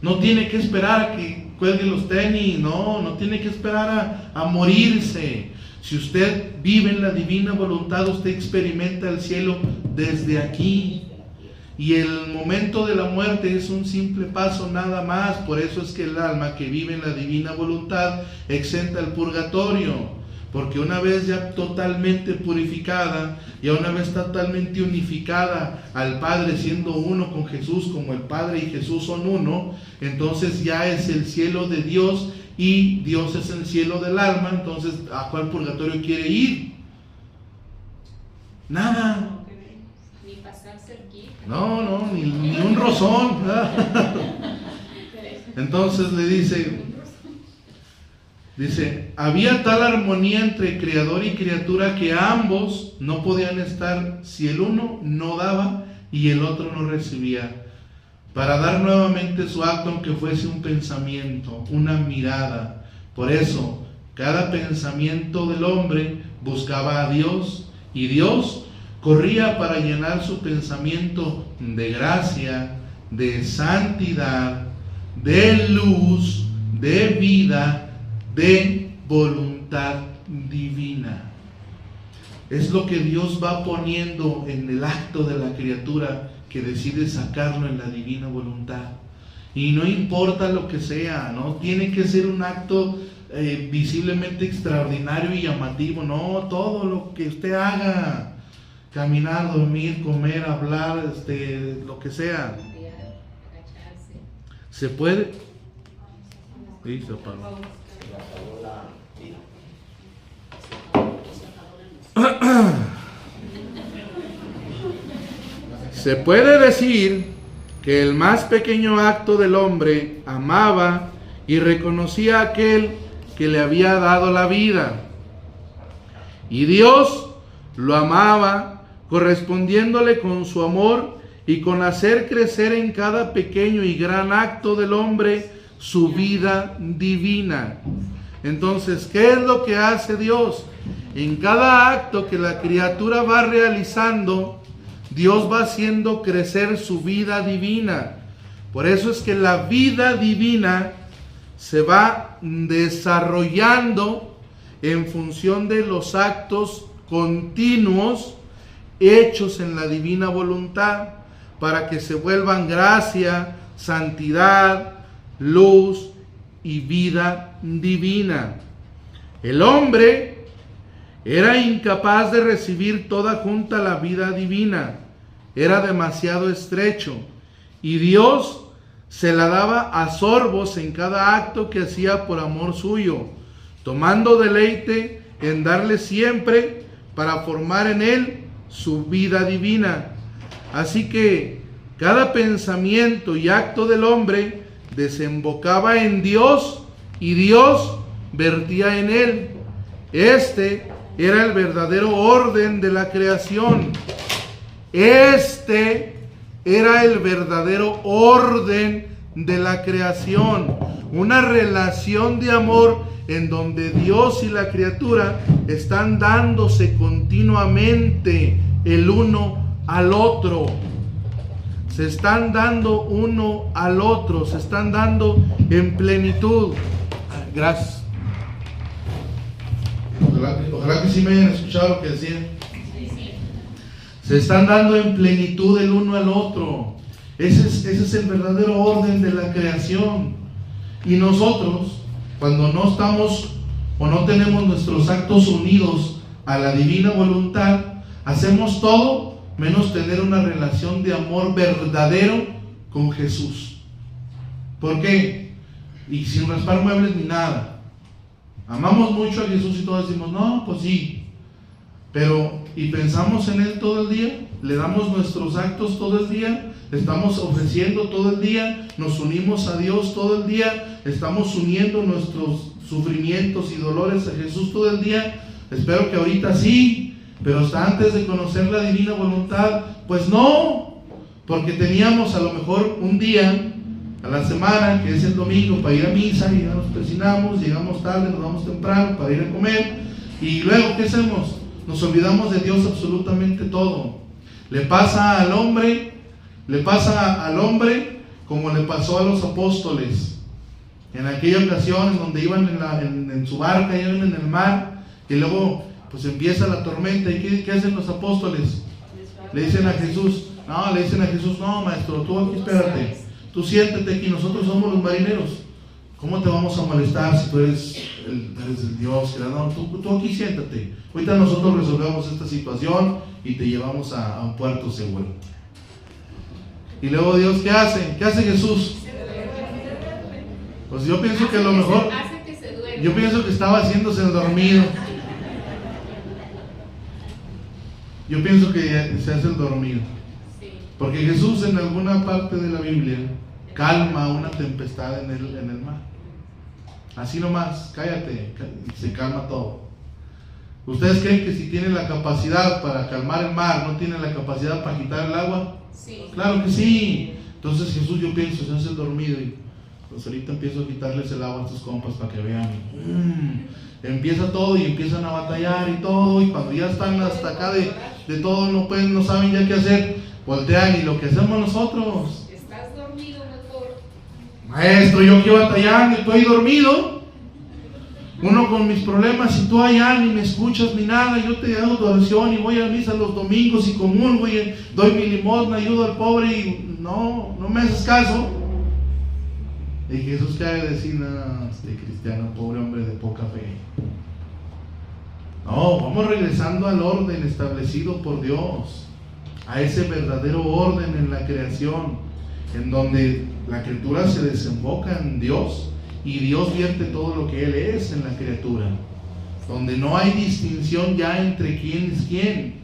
No tiene que esperar a que cuelgue los tenis, no tiene que esperar a morirse. Si usted vive en la divina voluntad, usted experimenta el cielo desde aquí. y el momento de la muerte es un simple paso nada más. Por eso es que el alma que vive en la divina voluntad exenta el purgatorio, porque una vez ya totalmente purificada, ya una vez totalmente unificada al Padre, siendo uno con Jesús, como el Padre y Jesús son uno, entonces ya es el cielo de Dios y Dios es el cielo del alma. Entonces, ¿a cuál purgatorio quiere ir? Nada. Ni pasar cerquita. No, ni un rozón. Entonces le dice, había tal armonía entre creador y criatura que ambos no podían estar si el uno no daba y el otro no recibía, para dar nuevamente su acto, aunque fuese un pensamiento, una mirada. Por eso, cada pensamiento del hombre buscaba a Dios, y Dios corría para llenar su pensamiento de gracia, de santidad, de luz, de vida, de voluntad divina. Es lo que Dios va poniendo en el acto de la criatura que decide sacarlo en la divina voluntad. Y no importa lo que sea, no tiene que ser un acto visiblemente extraordinario y llamativo. No, todo lo que usted haga, caminar, dormir, comer, hablar, lo que sea, se puede. Sí, se apagó. Se puede decir que el más pequeño acto del hombre amaba y reconocía a aquel que le había dado la vida, y Dios lo amaba correspondiéndole con su amor y con hacer crecer en cada pequeño y gran acto del hombre su vida divina. Entonces, ¿qué es lo que hace Dios? En cada acto que la criatura va realizando, Dios va haciendo crecer su vida divina. Por eso es que la vida divina se va desarrollando en función de los actos continuos hechos en la divina voluntad, para que se vuelvan gracia, santidad, luz y vida divina. El hombre era incapaz de recibir toda junta la vida divina, era demasiado estrecho, y Dios se la daba a sorbos en cada acto que hacía por amor suyo, tomando deleite en darle siempre para formar en él su vida divina. Así que cada pensamiento y acto del hombre desembocaba en Dios y Dios vertía en él. Este era el verdadero orden de la creación. Este era el verdadero orden de la creación. Una relación de amor en donde Dios y la criatura están dándose continuamente el uno al otro. Se están dando uno al otro, se están dando en plenitud. Gracias. Ojalá que sí me hayan escuchado lo que decían. Se están dando en plenitud el uno al otro. Ese es el verdadero orden de la creación. Y nosotros, cuando no estamos o no tenemos nuestros actos unidos a la divina voluntad, hacemos todo menos tener una relación de amor verdadero con Jesús. ¿Por qué? Y sin raspar muebles ni nada. Amamos mucho a Jesús y todos decimos, no, pues sí. Pero, ¿y pensamos en Él todo el día? ¿Le damos nuestros actos todo el día? ¿Estamos ofreciendo todo el día? ¿Nos unimos a Dios todo el día? ¿Estamos uniendo nuestros sufrimientos y dolores a Jesús todo el día? Espero que ahorita sí, pero hasta antes de conocer la divina voluntad, pues no, porque teníamos a lo mejor un día a la semana, que es el domingo, para ir a misa, y ya nos persinamos, llegamos tarde, nos vamos temprano para ir a comer, y luego, ¿qué hacemos? Nos olvidamos de Dios absolutamente todo. Le pasa al hombre como le pasó a los apóstoles en aquella ocasión en donde iban en su barca, iban en el mar, y luego pues empieza la tormenta. ¿Y qué hacen los apóstoles? Le dicen a Jesús, No, le dicen a Jesús, no, maestro, tú aquí espérate, tú siéntate aquí, nosotros somos los marineros. ¿Cómo te vamos a molestar si tú eres el Dios? No, tú aquí siéntate. Ahorita nosotros resolvemos esta situación y te llevamos a un puerto seguro. Y luego Dios, ¿qué hace? ¿Qué hace Jesús? Pues yo pienso que a lo mejor, yo pienso que estaba haciéndose el dormido. Yo pienso que se hace el dormido. Porque Jesús en alguna parte de la Biblia calma una tempestad en el mar. Así nomás, cállate, se calma todo. ¿Ustedes creen que si tienen la capacidad para calmar el mar, no tienen la capacidad para agitar el agua? Sí. Claro que sí. Entonces Jesús, yo pienso, se hace el dormido y pues ahorita empiezo a quitarles el agua a estos compas para que vean. Empieza todo y empiezan a batallar y todo, y cuando ya están hasta acá de todo, no saben ya qué hacer, voltean y lo que hacemos nosotros. Estás dormido mejor. Maestro, yo aquí batallando y estoy dormido. Uno con mis problemas y tú allá ni me escuchas ni nada. Yo te hago tu oración y voy a misa los domingos y comulgo y doy mi limosna, ayudo al pobre y no me haces caso. Y Jesús cae a decir, no, este cristiano, pobre hombre de poca fe. No, vamos regresando al orden establecido por Dios, a ese verdadero orden en la creación, en donde la criatura se desemboca en Dios y Dios vierte todo lo que Él es en la criatura, donde no hay distinción ya entre quién es quién,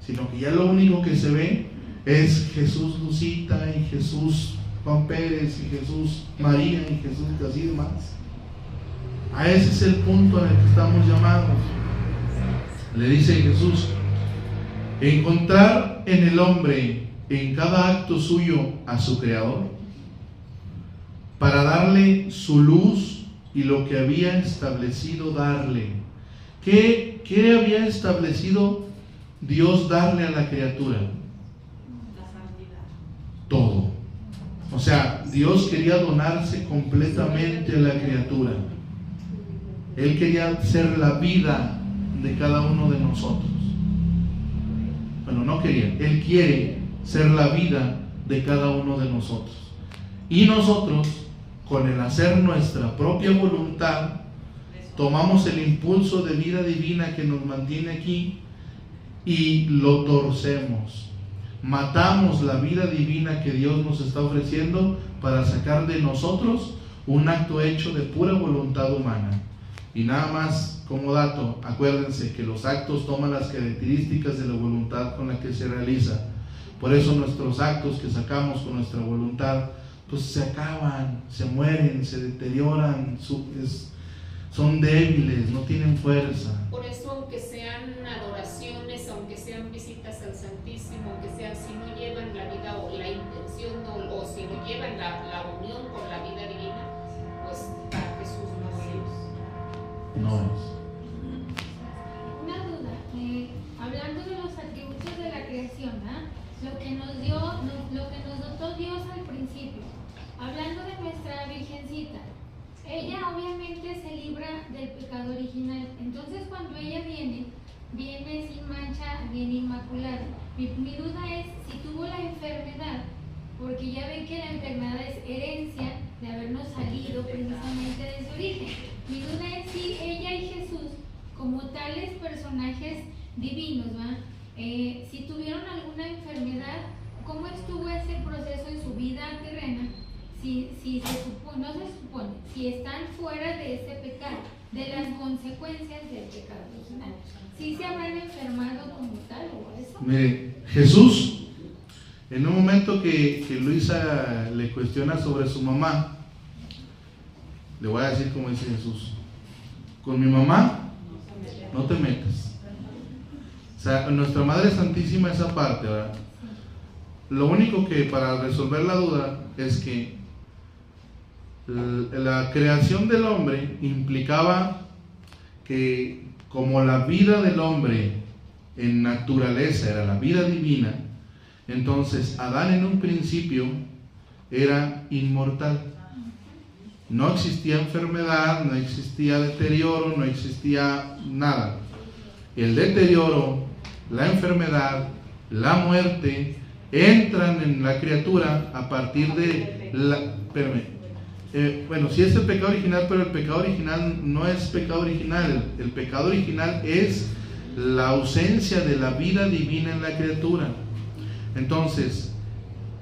sino que ya lo único que se ve es Jesús Lucita y Jesús Juan Pérez y Jesús María y Jesús así demás. A ese es el punto en el que estamos llamados. Le dice Jesús, encontrar en el hombre en cada acto suyo a su Creador, para darle su luz y lo que había establecido darle. ¿Qué había establecido Dios darle a la criatura? La santidad. Todo. O sea, Dios quería donarse completamente a la criatura. Él quería ser la vida de cada uno de nosotros. Bueno, no quería, Él quiere ser la vida de cada uno de nosotros. Y nosotros, con el hacer nuestra propia voluntad, tomamos el impulso de vida divina que nos mantiene aquí y lo torcemos. Matamos la vida divina que Dios nos está ofreciendo para sacar de nosotros un acto hecho de pura voluntad humana. Y nada más como dato, acuérdense que los actos toman las características de la voluntad con la que se realiza. Por eso nuestros actos que sacamos con nuestra voluntad pues se acaban, se mueren, se deterioran, son débiles, no tienen fuerza. Por eso, aunque sean adoraciones, aunque sean visitas al Santísimo, aunque sean, si no llevan la vida o la intención o si no llevan la unión con la vida divina, pues para Jesús no es. Una duda, hablando de los atributos de la creación, lo que nos dotó Dios al principio, hablando de nuestra Virgencita, ella obviamente se libra del pecado original. Entonces cuando ella viene sin mancha, viene inmaculada. Mi duda es si tuvo la enfermedad, porque ya ven que la enfermedad es herencia de habernos salido precisamente de su origen. Mi duda es si ella y Jesús, como tales personajes divinos, si tuvieron alguna enfermedad, ¿cómo estuvo ese proceso en su vida terrena? Si se supone, no se supone, si están fuera de ese pecado, de las consecuencias del pecado original, ¿sí se habrán enfermado como tal o eso? Mire, Jesús, en un momento que Luisa le cuestiona sobre su mamá, le voy a decir como dice Jesús: con mi mamá no te metas. O sea, nuestra Madre Santísima, esa parte, ¿verdad? Lo único que para resolver la duda es que la creación del hombre implicaba que, como la vida del hombre en naturaleza era la vida divina, entonces Adán en un principio era inmortal. No existía enfermedad, no existía deterioro, no existía nada. El deterioro, la enfermedad, la muerte entran en la criatura a partir de la... bueno, sí es el pecado original, pero el pecado original no es pecado original. El pecado original es la ausencia de la vida divina en la criatura. Entonces,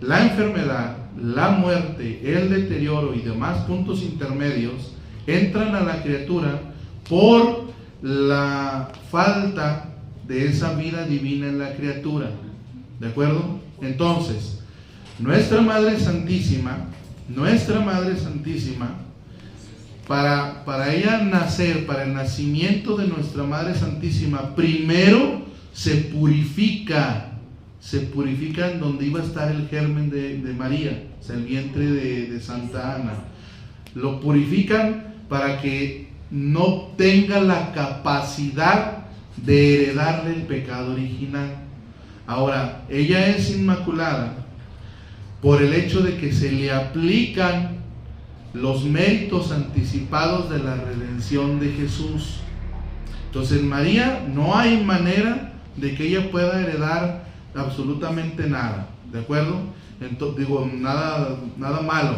la enfermedad, la muerte, el deterioro y demás puntos intermedios entran a la criatura por la falta de esa vida divina en la criatura. ¿De acuerdo? Entonces, nuestra Madre Santísima, para ella nacer, para el nacimiento de nuestra Madre Santísima, primero se purifica en donde iba a estar el germen de María, o sea, el vientre de Santa Ana. Lo purifican para que no tenga la capacidad de heredarle el pecado original. Ahora, ella es inmaculada por el hecho de que se le aplican los méritos anticipados de la redención de Jesús. Entonces, María, no hay manera de que ella pueda heredar absolutamente nada, ¿de acuerdo? Entonces, nada malo.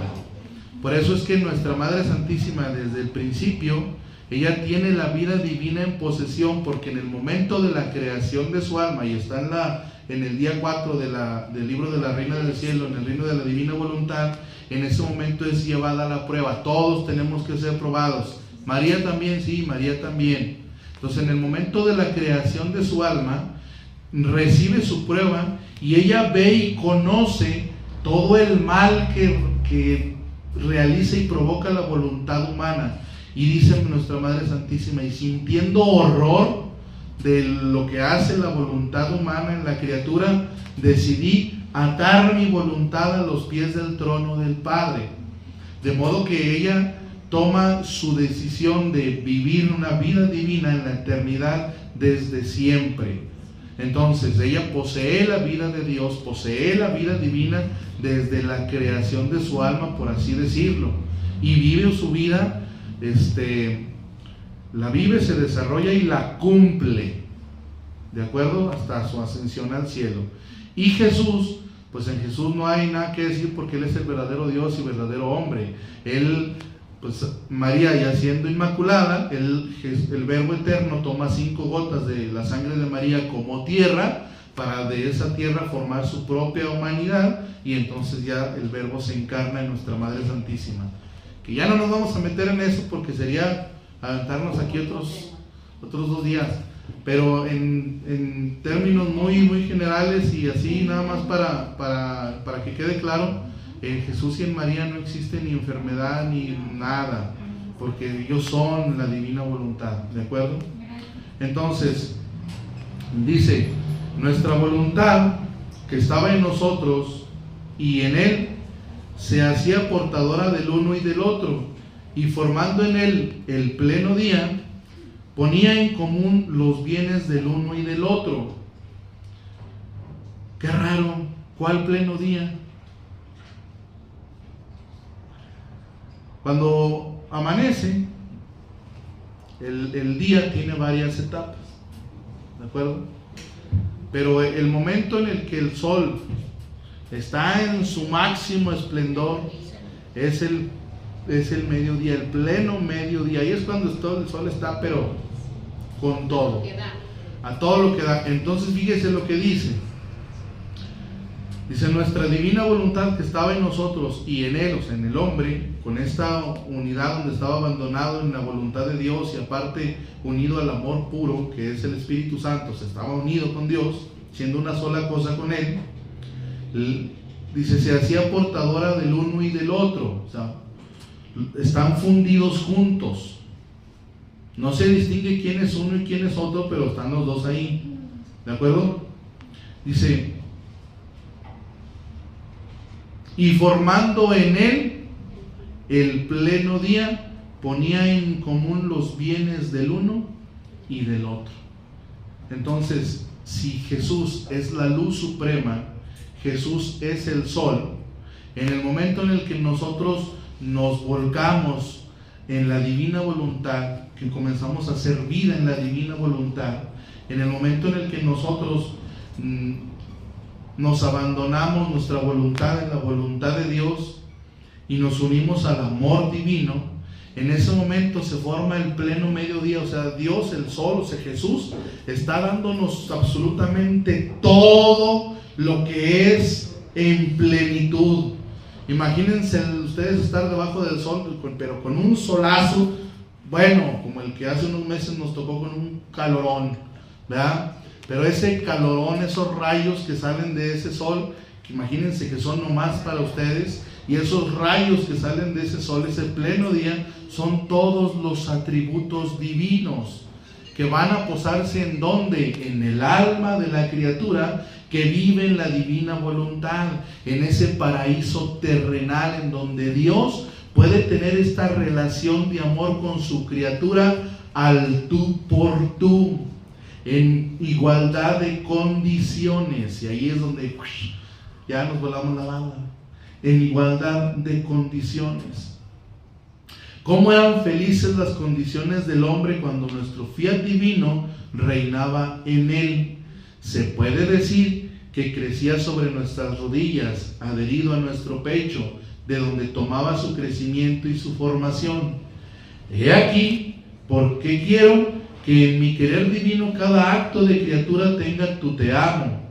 Por eso es que nuestra Madre Santísima, desde el principio, ella tiene la vida divina en posesión, porque en el momento de la creación de su alma, y está en el día 4 del libro de la Reina del Cielo, en el reino de la divina voluntad, en ese momento es llevada a la prueba. Todos tenemos que ser probados. María también, sí, María también. Entonces, en el momento de la creación de su alma, recibe su prueba y ella ve y conoce todo el mal que realiza y provoca la voluntad humana. Y dice nuestra Madre Santísima, y sintiendo horror de lo que hace la voluntad humana en la criatura, decidí atar mi voluntad a los pies del trono del Padre. De modo que ella toma su decisión de vivir una vida divina en la eternidad desde siempre. Entonces ella posee la vida de Dios, posee la vida divina desde la creación de su alma, por así decirlo, y vive su vida, la vive, se desarrolla y la cumple, ¿de acuerdo? Hasta su ascensión al cielo. Y Jesús, pues en Jesús no hay nada que decir, porque Él es el verdadero Dios y verdadero hombre. Él, pues María, ya siendo inmaculada, el Verbo eterno toma 5 gotas de la sangre de María como tierra, para de esa tierra formar su propia humanidad, y entonces ya el Verbo se encarna en nuestra Madre Santísima. Que ya no nos vamos a meter en eso, porque sería aventarnos aquí otros 2 días, pero en términos muy, muy generales y así nada más para que quede claro, en Jesús y en María no existe ni enfermedad ni nada, porque ellos son la divina voluntad, ¿de acuerdo? Entonces, dice, nuestra voluntad que estaba en nosotros y en Él, se hacía portadora del uno y del otro, y formando en Él el pleno día, ponía en común los bienes del uno y del otro. Qué raro, ¿cuál pleno día? Cuando amanece, el día tiene varias etapas, ¿de acuerdo? Pero el momento en el que el sol está en su máximo esplendor es el mediodía, el pleno mediodía. Ahí es cuando el sol está, pero con todo, a todo lo que da. Entonces fíjese lo que dice. Dice, nuestra divina voluntad que estaba en nosotros y en Él, o sea, en el hombre, con esta unidad donde estaba abandonado en la voluntad de Dios y aparte unido al amor puro, que es el Espíritu Santo, se estaba unido con Dios, siendo una sola cosa con Él. Dice, se hacía portadora del uno y del otro, o sea, están fundidos juntos. No se distingue quién es uno y quién es otro, pero están los dos ahí, ¿de acuerdo? Dice, y formando en Él el pleno día, ponía en común los bienes del uno y del otro. Entonces, si Jesús es la luz suprema, Jesús es el sol, en el momento en el que nosotros nos volcamos en la divina voluntad, que comenzamos a hacer vida en la divina voluntad, en el momento en el que nosotros nos abandonamos nuestra voluntad en la voluntad de Dios y nos unimos al amor divino, en ese momento se forma el pleno mediodía. O sea, Dios, el sol, o sea, Jesús está dándonos absolutamente todo lo que es en plenitud. Imagínense ustedes estar debajo del sol, pero con un solazo, bueno, como el que hace unos meses nos tocó, con un calorón, ¿verdad? Pero ese calorón, esos rayos que salen de ese sol, que imagínense que son nomás para ustedes, y esos rayos que salen de ese sol, ese pleno día, son todos los atributos divinos que van a posarse en ¿dónde? En el alma de la criatura que vive en la divina voluntad, en ese paraíso terrenal en donde Dios puede tener esta relación de amor con su criatura al tú por tú, en igualdad de condiciones. Y ahí es donde ya nos volamos la bala, en igualdad de condiciones. ¿Cómo eran felices las condiciones del hombre cuando nuestro fiat divino reinaba en él? Se puede decir que crecía sobre nuestras rodillas, adherido a nuestro pecho, de donde tomaba su crecimiento y su formación. He aquí, porque quiero que en mi querer divino cada acto de criatura tenga tu te amo,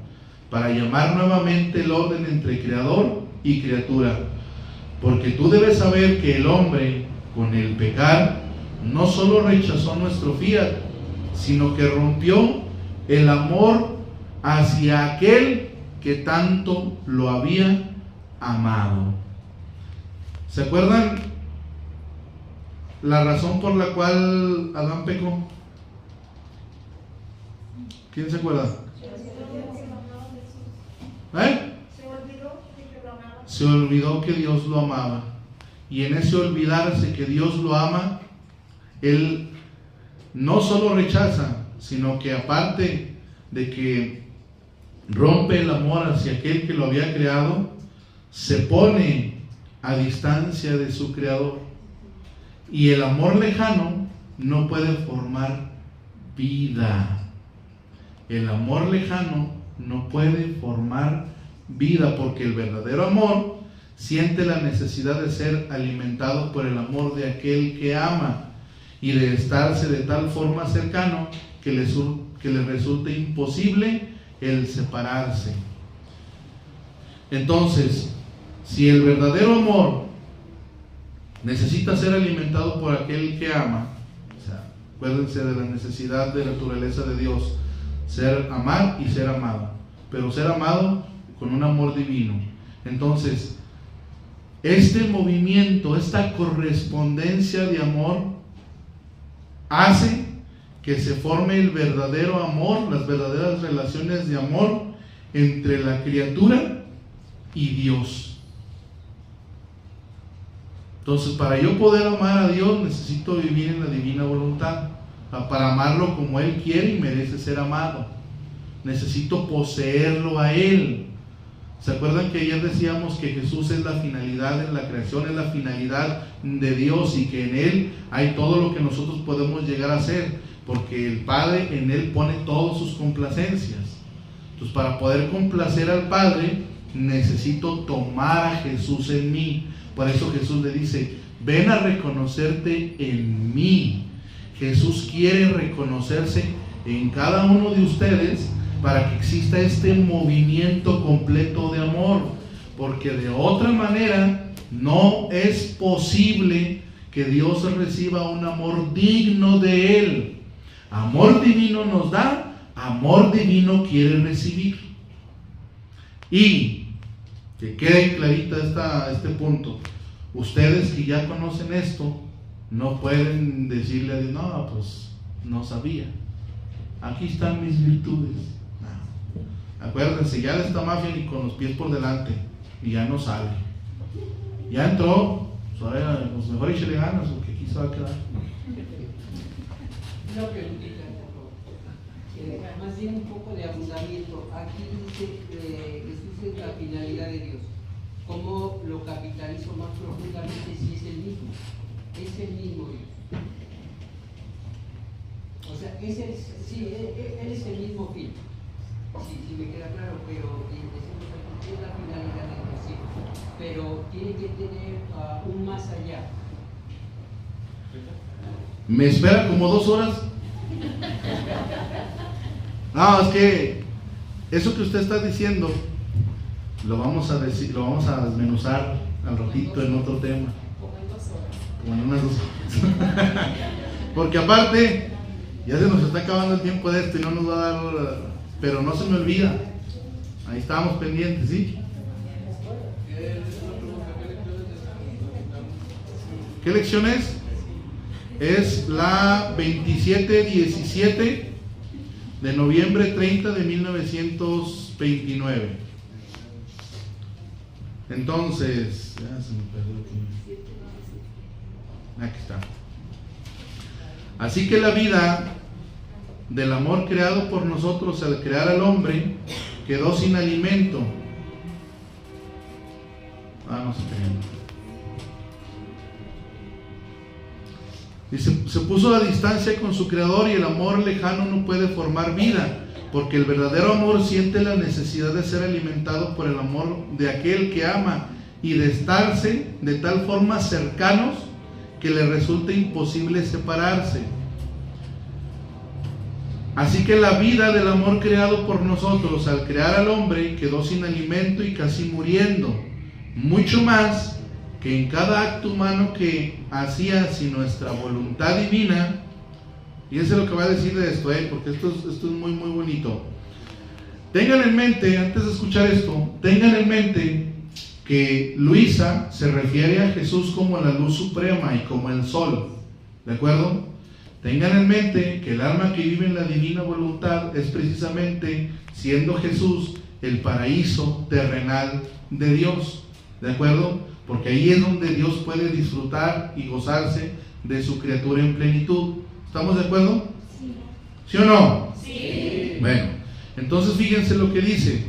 para llamar nuevamente el orden entre creador y criatura. Porque tú debes saber que el hombre, con el pecar, no solo rechazó nuestro fiat, sino que rompió el amor hacia aquel que tanto lo había amado. ¿Se acuerdan la razón por la cual Adán pecó? ¿Quién se acuerda? Se olvidó que Dios lo amaba. Y en ese olvidarse que Dios lo ama, él no solo rechaza, sino que aparte de que rompe el amor hacia aquel que lo había creado, se pone a distancia de su creador. Y el amor lejano no puede formar vida. El amor lejano no puede formar vida, porque el verdadero amor siente la necesidad de ser alimentado por el amor de aquel que ama y de estarse de tal forma cercano que le resulte imposible el separarse. Entonces, si el verdadero amor necesita ser alimentado por aquel que ama, o sea, acuérdense de la necesidad de naturaleza de Dios, ser amar y ser amado, pero ser amado con un amor divino. Entonces, este movimiento, esta correspondencia de amor hace que se forme el verdadero amor, las verdaderas relaciones de amor entre la criatura y Dios. Entonces, para yo poder amar a Dios, necesito vivir en la divina voluntad, para amarlo como Él quiere y merece ser amado. Necesito poseerlo a Él. ¿Se acuerdan que ayer decíamos que Jesús es la finalidad en la creación, es la finalidad de Dios, y que en Él hay todo lo que nosotros podemos llegar a ser? Porque el Padre en Él pone todas sus complacencias. Entonces, para poder complacer al Padre, necesito tomar a Jesús en mí. Por eso Jesús le dice: ven a reconocerte en mí. Jesús quiere reconocerse en cada uno de ustedes para que exista este movimiento completo de amor, porque de otra manera no es posible que Dios reciba un amor digno de Él. Amor divino nos da, amor divino quiere recibir. Y que quede clarita este punto. Ustedes que ya conocen esto, no pueden decirle a Dios: no, pues no sabía, aquí están mis virtudes. No. Acuérdense, ya de esta mafia ni con los pies por delante, y ya no sale. Ya entró, pues mejor échale ganas, porque aquí se va a quedar. Una preguntita, por favor. Más bien un poco de abundamiento. Aquí dice Jesús es la finalidad de Dios. ¿Cómo lo capitalizo más profundamente si es el mismo? Es el mismo Dios. O sea, Él es el mismo fin. sí me queda claro, pero es la finalidad de Dios, sí. Pero tiene que tener un más allá. ¿Me espera como 2 horas? No, es que eso que usted está diciendo lo vamos a desmenuzar al ratito en otro tema. Como en 2 horas. Como en unas 2 horas. Porque aparte, ya se nos está acabando el tiempo de esto y no nos va a dar, pero no se me olvida. Ahí estábamos pendientes, ¿sí? ¿Qué lección es? Es la 2717 de noviembre 30 de 1929. Entonces, ya se me perdió aquí está. Así que la vida del amor creado por nosotros al crear al hombre quedó sin alimento. No se y se puso a distancia con su creador, y el amor lejano no puede formar vida, porque el verdadero amor siente la necesidad de ser alimentado por el amor de aquel que ama y de estarse de tal forma cercanos que le resulta imposible separarse. Así que la vida del amor creado por nosotros al crear al hombre quedó sin alimento y casi muriendo, mucho más que en cada acto humano que hacía sin nuestra voluntad divina. Fíjense lo que va a decir de esto, porque esto es muy muy bonito. Tengan en mente, antes de escuchar esto, tengan en mente que Luisa se refiere a Jesús como la luz suprema y como el sol, ¿de acuerdo? Tengan en mente que el alma que vive en la divina voluntad es precisamente, siendo Jesús, el paraíso terrenal de Dios, ¿de acuerdo? Porque ahí es donde Dios puede disfrutar y gozarse de su criatura en plenitud. ¿Estamos de acuerdo? Sí. ¿Sí o no? Sí. Bueno, entonces fíjense lo que dice.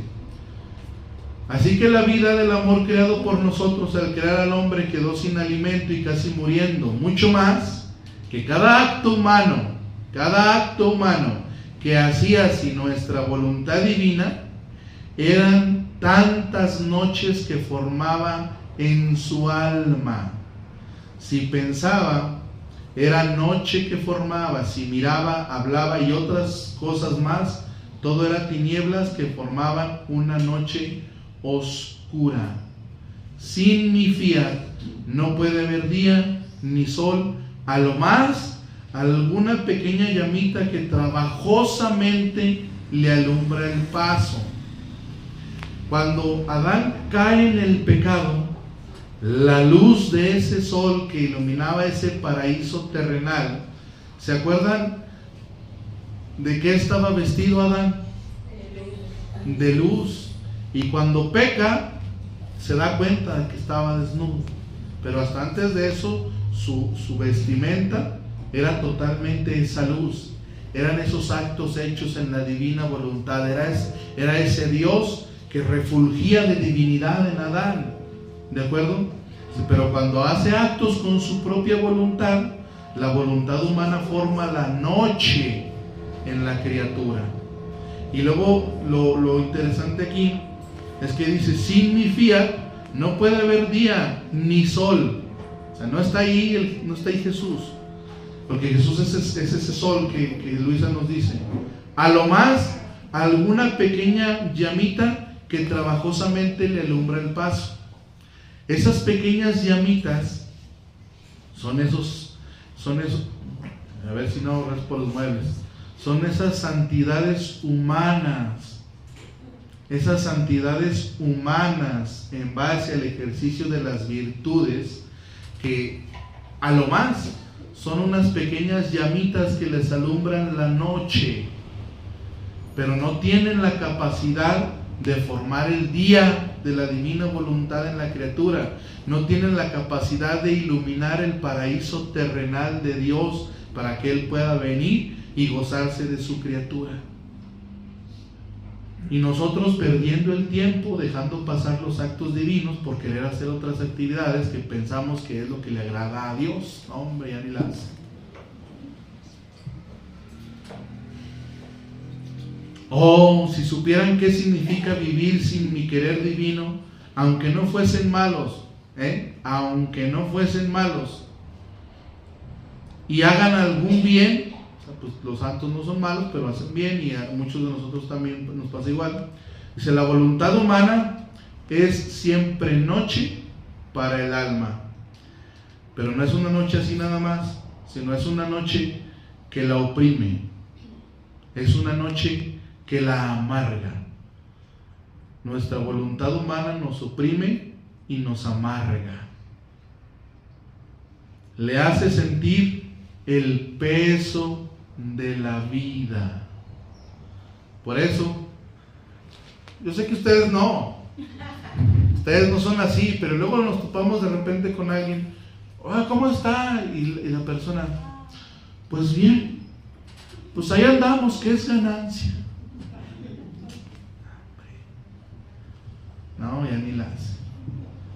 Así que la vida del amor creado por nosotros al crear al hombre quedó sin alimento y casi muriendo, mucho más que cada acto humano que hacía sin nuestra voluntad divina, eran tantas noches que formaba en su alma. Si pensaba, era noche que formaba. Si miraba, hablaba y otras cosas más, todo era tinieblas que formaban una noche oscura. Sin mi fiat no puede haber día ni sol, a lo más alguna pequeña llamita que trabajosamente le alumbra el paso. Cuando Adán cae en el pecado, la luz de ese sol que iluminaba ese paraíso terrenal, ¿se acuerdan de qué estaba vestido Adán? De luz. Y cuando peca, se da cuenta de que estaba desnudo. Pero hasta antes de eso, su vestimenta era totalmente esa luz. Eran esos actos hechos en la divina voluntad. Era ese Dios que refulgía de divinidad en Adán, ¿de acuerdo? Pero cuando hace actos con su propia voluntad, la voluntad humana forma la noche en la criatura. Y luego lo interesante aquí es que dice, sin mi fiat no puede haber día ni sol. O sea, no está ahí Jesús, porque Jesús es ese sol que Luisa nos dice. A lo más alguna pequeña llamita que trabajosamente le alumbra el paso. Esas pequeñas llamitas son esos, a ver si no raspo los muebles, son esas santidades humanas, en base al ejercicio de las virtudes, que a lo más son unas pequeñas llamitas que les alumbran la noche, pero no tienen la capacidad de formar el día de la divina voluntad en la criatura. No tienen la capacidad de iluminar el paraíso terrenal de Dios para que Él pueda venir y gozarse de su criatura. Y nosotros perdiendo el tiempo, dejando pasar los actos divinos por querer hacer otras actividades que pensamos que es lo que le agrada a Dios. No, hombre, ya ni las. Oh, si supieran qué significa vivir sin mi querer divino, aunque no fuesen malos, aunque no fuesen malos, y hagan algún bien, o sea, pues los santos no son malos, pero hacen bien, y a muchos de nosotros también nos pasa igual. Dice, la voluntad humana es siempre noche para el alma, pero no es una noche así nada más, sino es una noche que la oprime, es una noche que la amarga. Nuestra voluntad humana nos oprime y nos amarga. Le hace sentir el peso de la vida. Por eso, yo sé que ustedes no son así, pero luego nos topamos de repente con alguien, ¿cómo está? Y la persona, pues bien, pues ahí andamos, que es ganancia. No, ya ni las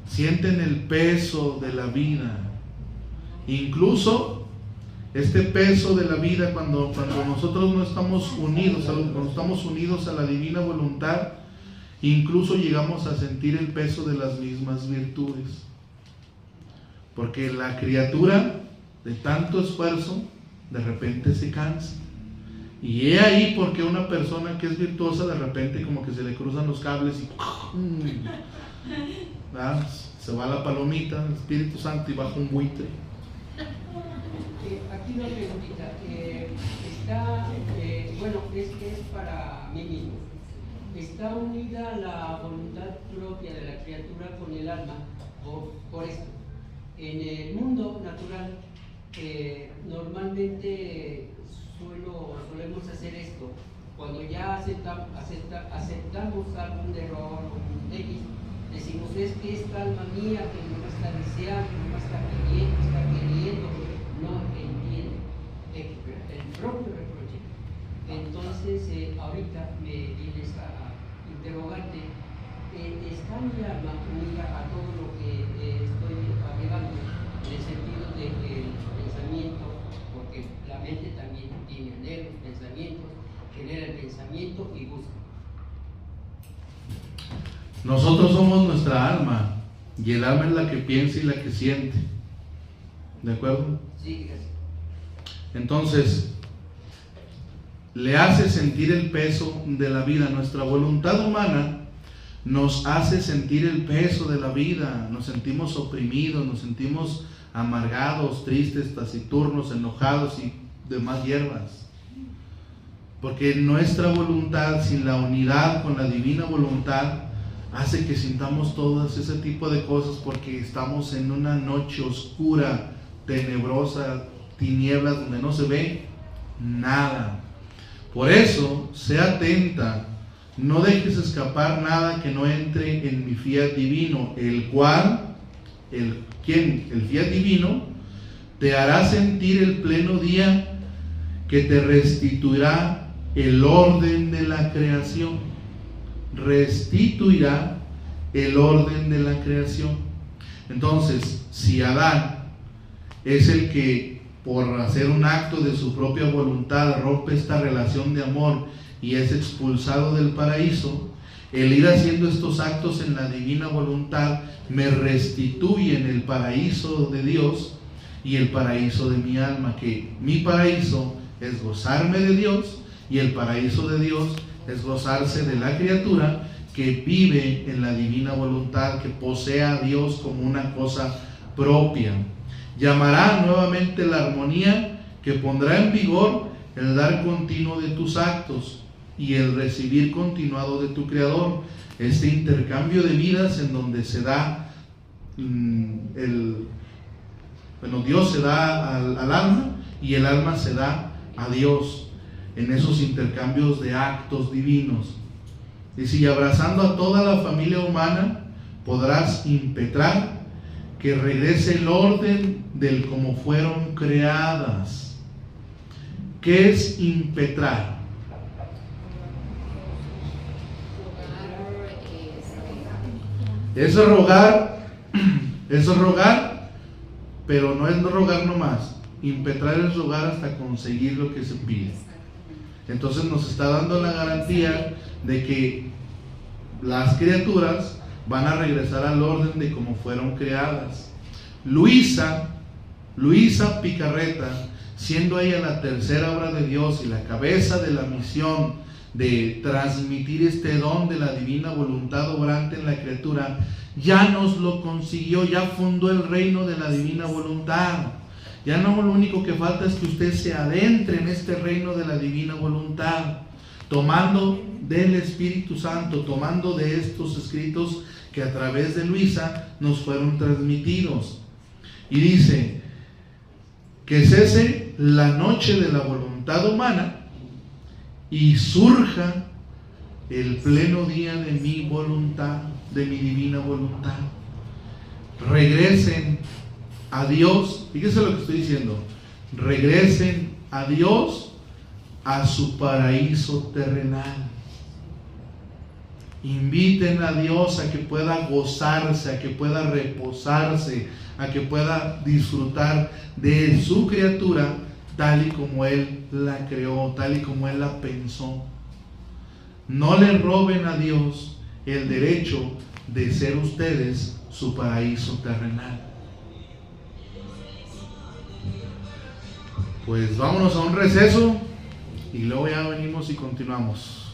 sienten el peso de la vida. Incluso este peso de la vida, cuando nosotros no estamos unidos, cuando estamos unidos a la divina voluntad, incluso llegamos a sentir el peso de las mismas virtudes. Porque la criatura, de tanto esfuerzo, de repente se cansa. Y he ahí porque una persona que es virtuosa, de repente como que se le cruzan los cables y ¿verdad? Se va la palomita, el Espíritu Santo, y baja un buitre. Aquí una preguntita. Bueno, es para mí mismo. ¿Está unida la voluntad propia de la criatura con el alma? Por esto, en el mundo natural, normalmente solemos hacer esto. Cuando ya aceptamos algún error o un X, decimos, es que esta alma mía que no me está deseando, no me está queriendo, no entiende el propio reproche. Entonces, ahorita me vienes a interrogarte, ¿está mi alma unida a todo lo que estoy agregando en el sentido del pensamiento? Porque la mente también tiene anhelos, pensamientos, genera el pensamiento y busca. Nosotros somos nuestra alma, y el alma es la que piensa y la que siente. ¿De acuerdo? Sí, gracias. Entonces, le hace sentir el peso de la vida. Nuestra voluntad humana nos hace sentir el peso de la vida. Nos sentimos oprimidos, nos sentimos amargados, tristes, taciturnos, enojados y demás hierbas. Porque nuestra voluntad, sin la unidad con la divina voluntad, hace que sintamos todas ese tipo de cosas, porque estamos en una noche oscura, tenebrosa, tinieblas donde no se ve nada. Por eso, sea atenta, no dejes escapar nada que no entre en mi fiat divino, el cual, el fiat divino, te hará sentir el pleno día que te restituirá el orden de la creación. Restituirá el orden de la creación. Entonces, si Adán es el que, por hacer un acto de su propia voluntad, rompe esta relación de amor y es expulsado del paraíso, el ir haciendo estos actos en la divina voluntad me restituye en el paraíso de Dios y el paraíso de mi alma, que mi paraíso es gozarme de Dios y el paraíso de Dios es gozarse de la criatura que vive en la divina voluntad, que posee a Dios como una cosa propia. Llamará nuevamente la armonía que pondrá en vigor el dar continuo de tus actos y el recibir continuado de tu Creador. Este intercambio de vidas en donde se da Dios se da al alma y el alma se da a Dios, en esos intercambios de actos divinos. Dice, y abrazando a toda la familia humana podrás impetrar que regrese el orden del como fueron creadas. ¿Qué es impetrar? Es rogar, pero no es rogar nomás. Impetrar es rogar hasta conseguir lo que se pide. Entonces nos está dando la garantía de que las criaturas van a regresar al orden de cómo fueron creadas. Luisa Picarreta, siendo ella la tercera obra de Dios y la cabeza de la misión de transmitir este don de la divina voluntad obrante en la criatura, ya nos lo consiguió, ya fundó el reino de la divina voluntad. Ya no, lo único que falta es que usted se adentre en este reino de la divina voluntad, tomando del Espíritu Santo, tomando de estos escritos que a través de Luisa nos fueron transmitidos. Y dice: que cese la noche de la voluntad humana y surja el pleno día de mi voluntad, de mi divina voluntad. Regresen a Dios, fíjense lo que estoy diciendo, regresen a Dios, a su paraíso terrenal. Inviten a Dios a que pueda gozarse, a que pueda reposarse, a que pueda disfrutar de su criatura tal y como Él la creó, tal y como Él la pensó. No le roben a Dios el derecho de ser ustedes su paraíso terrenal. Pues vámonos a un receso y luego ya venimos y continuamos.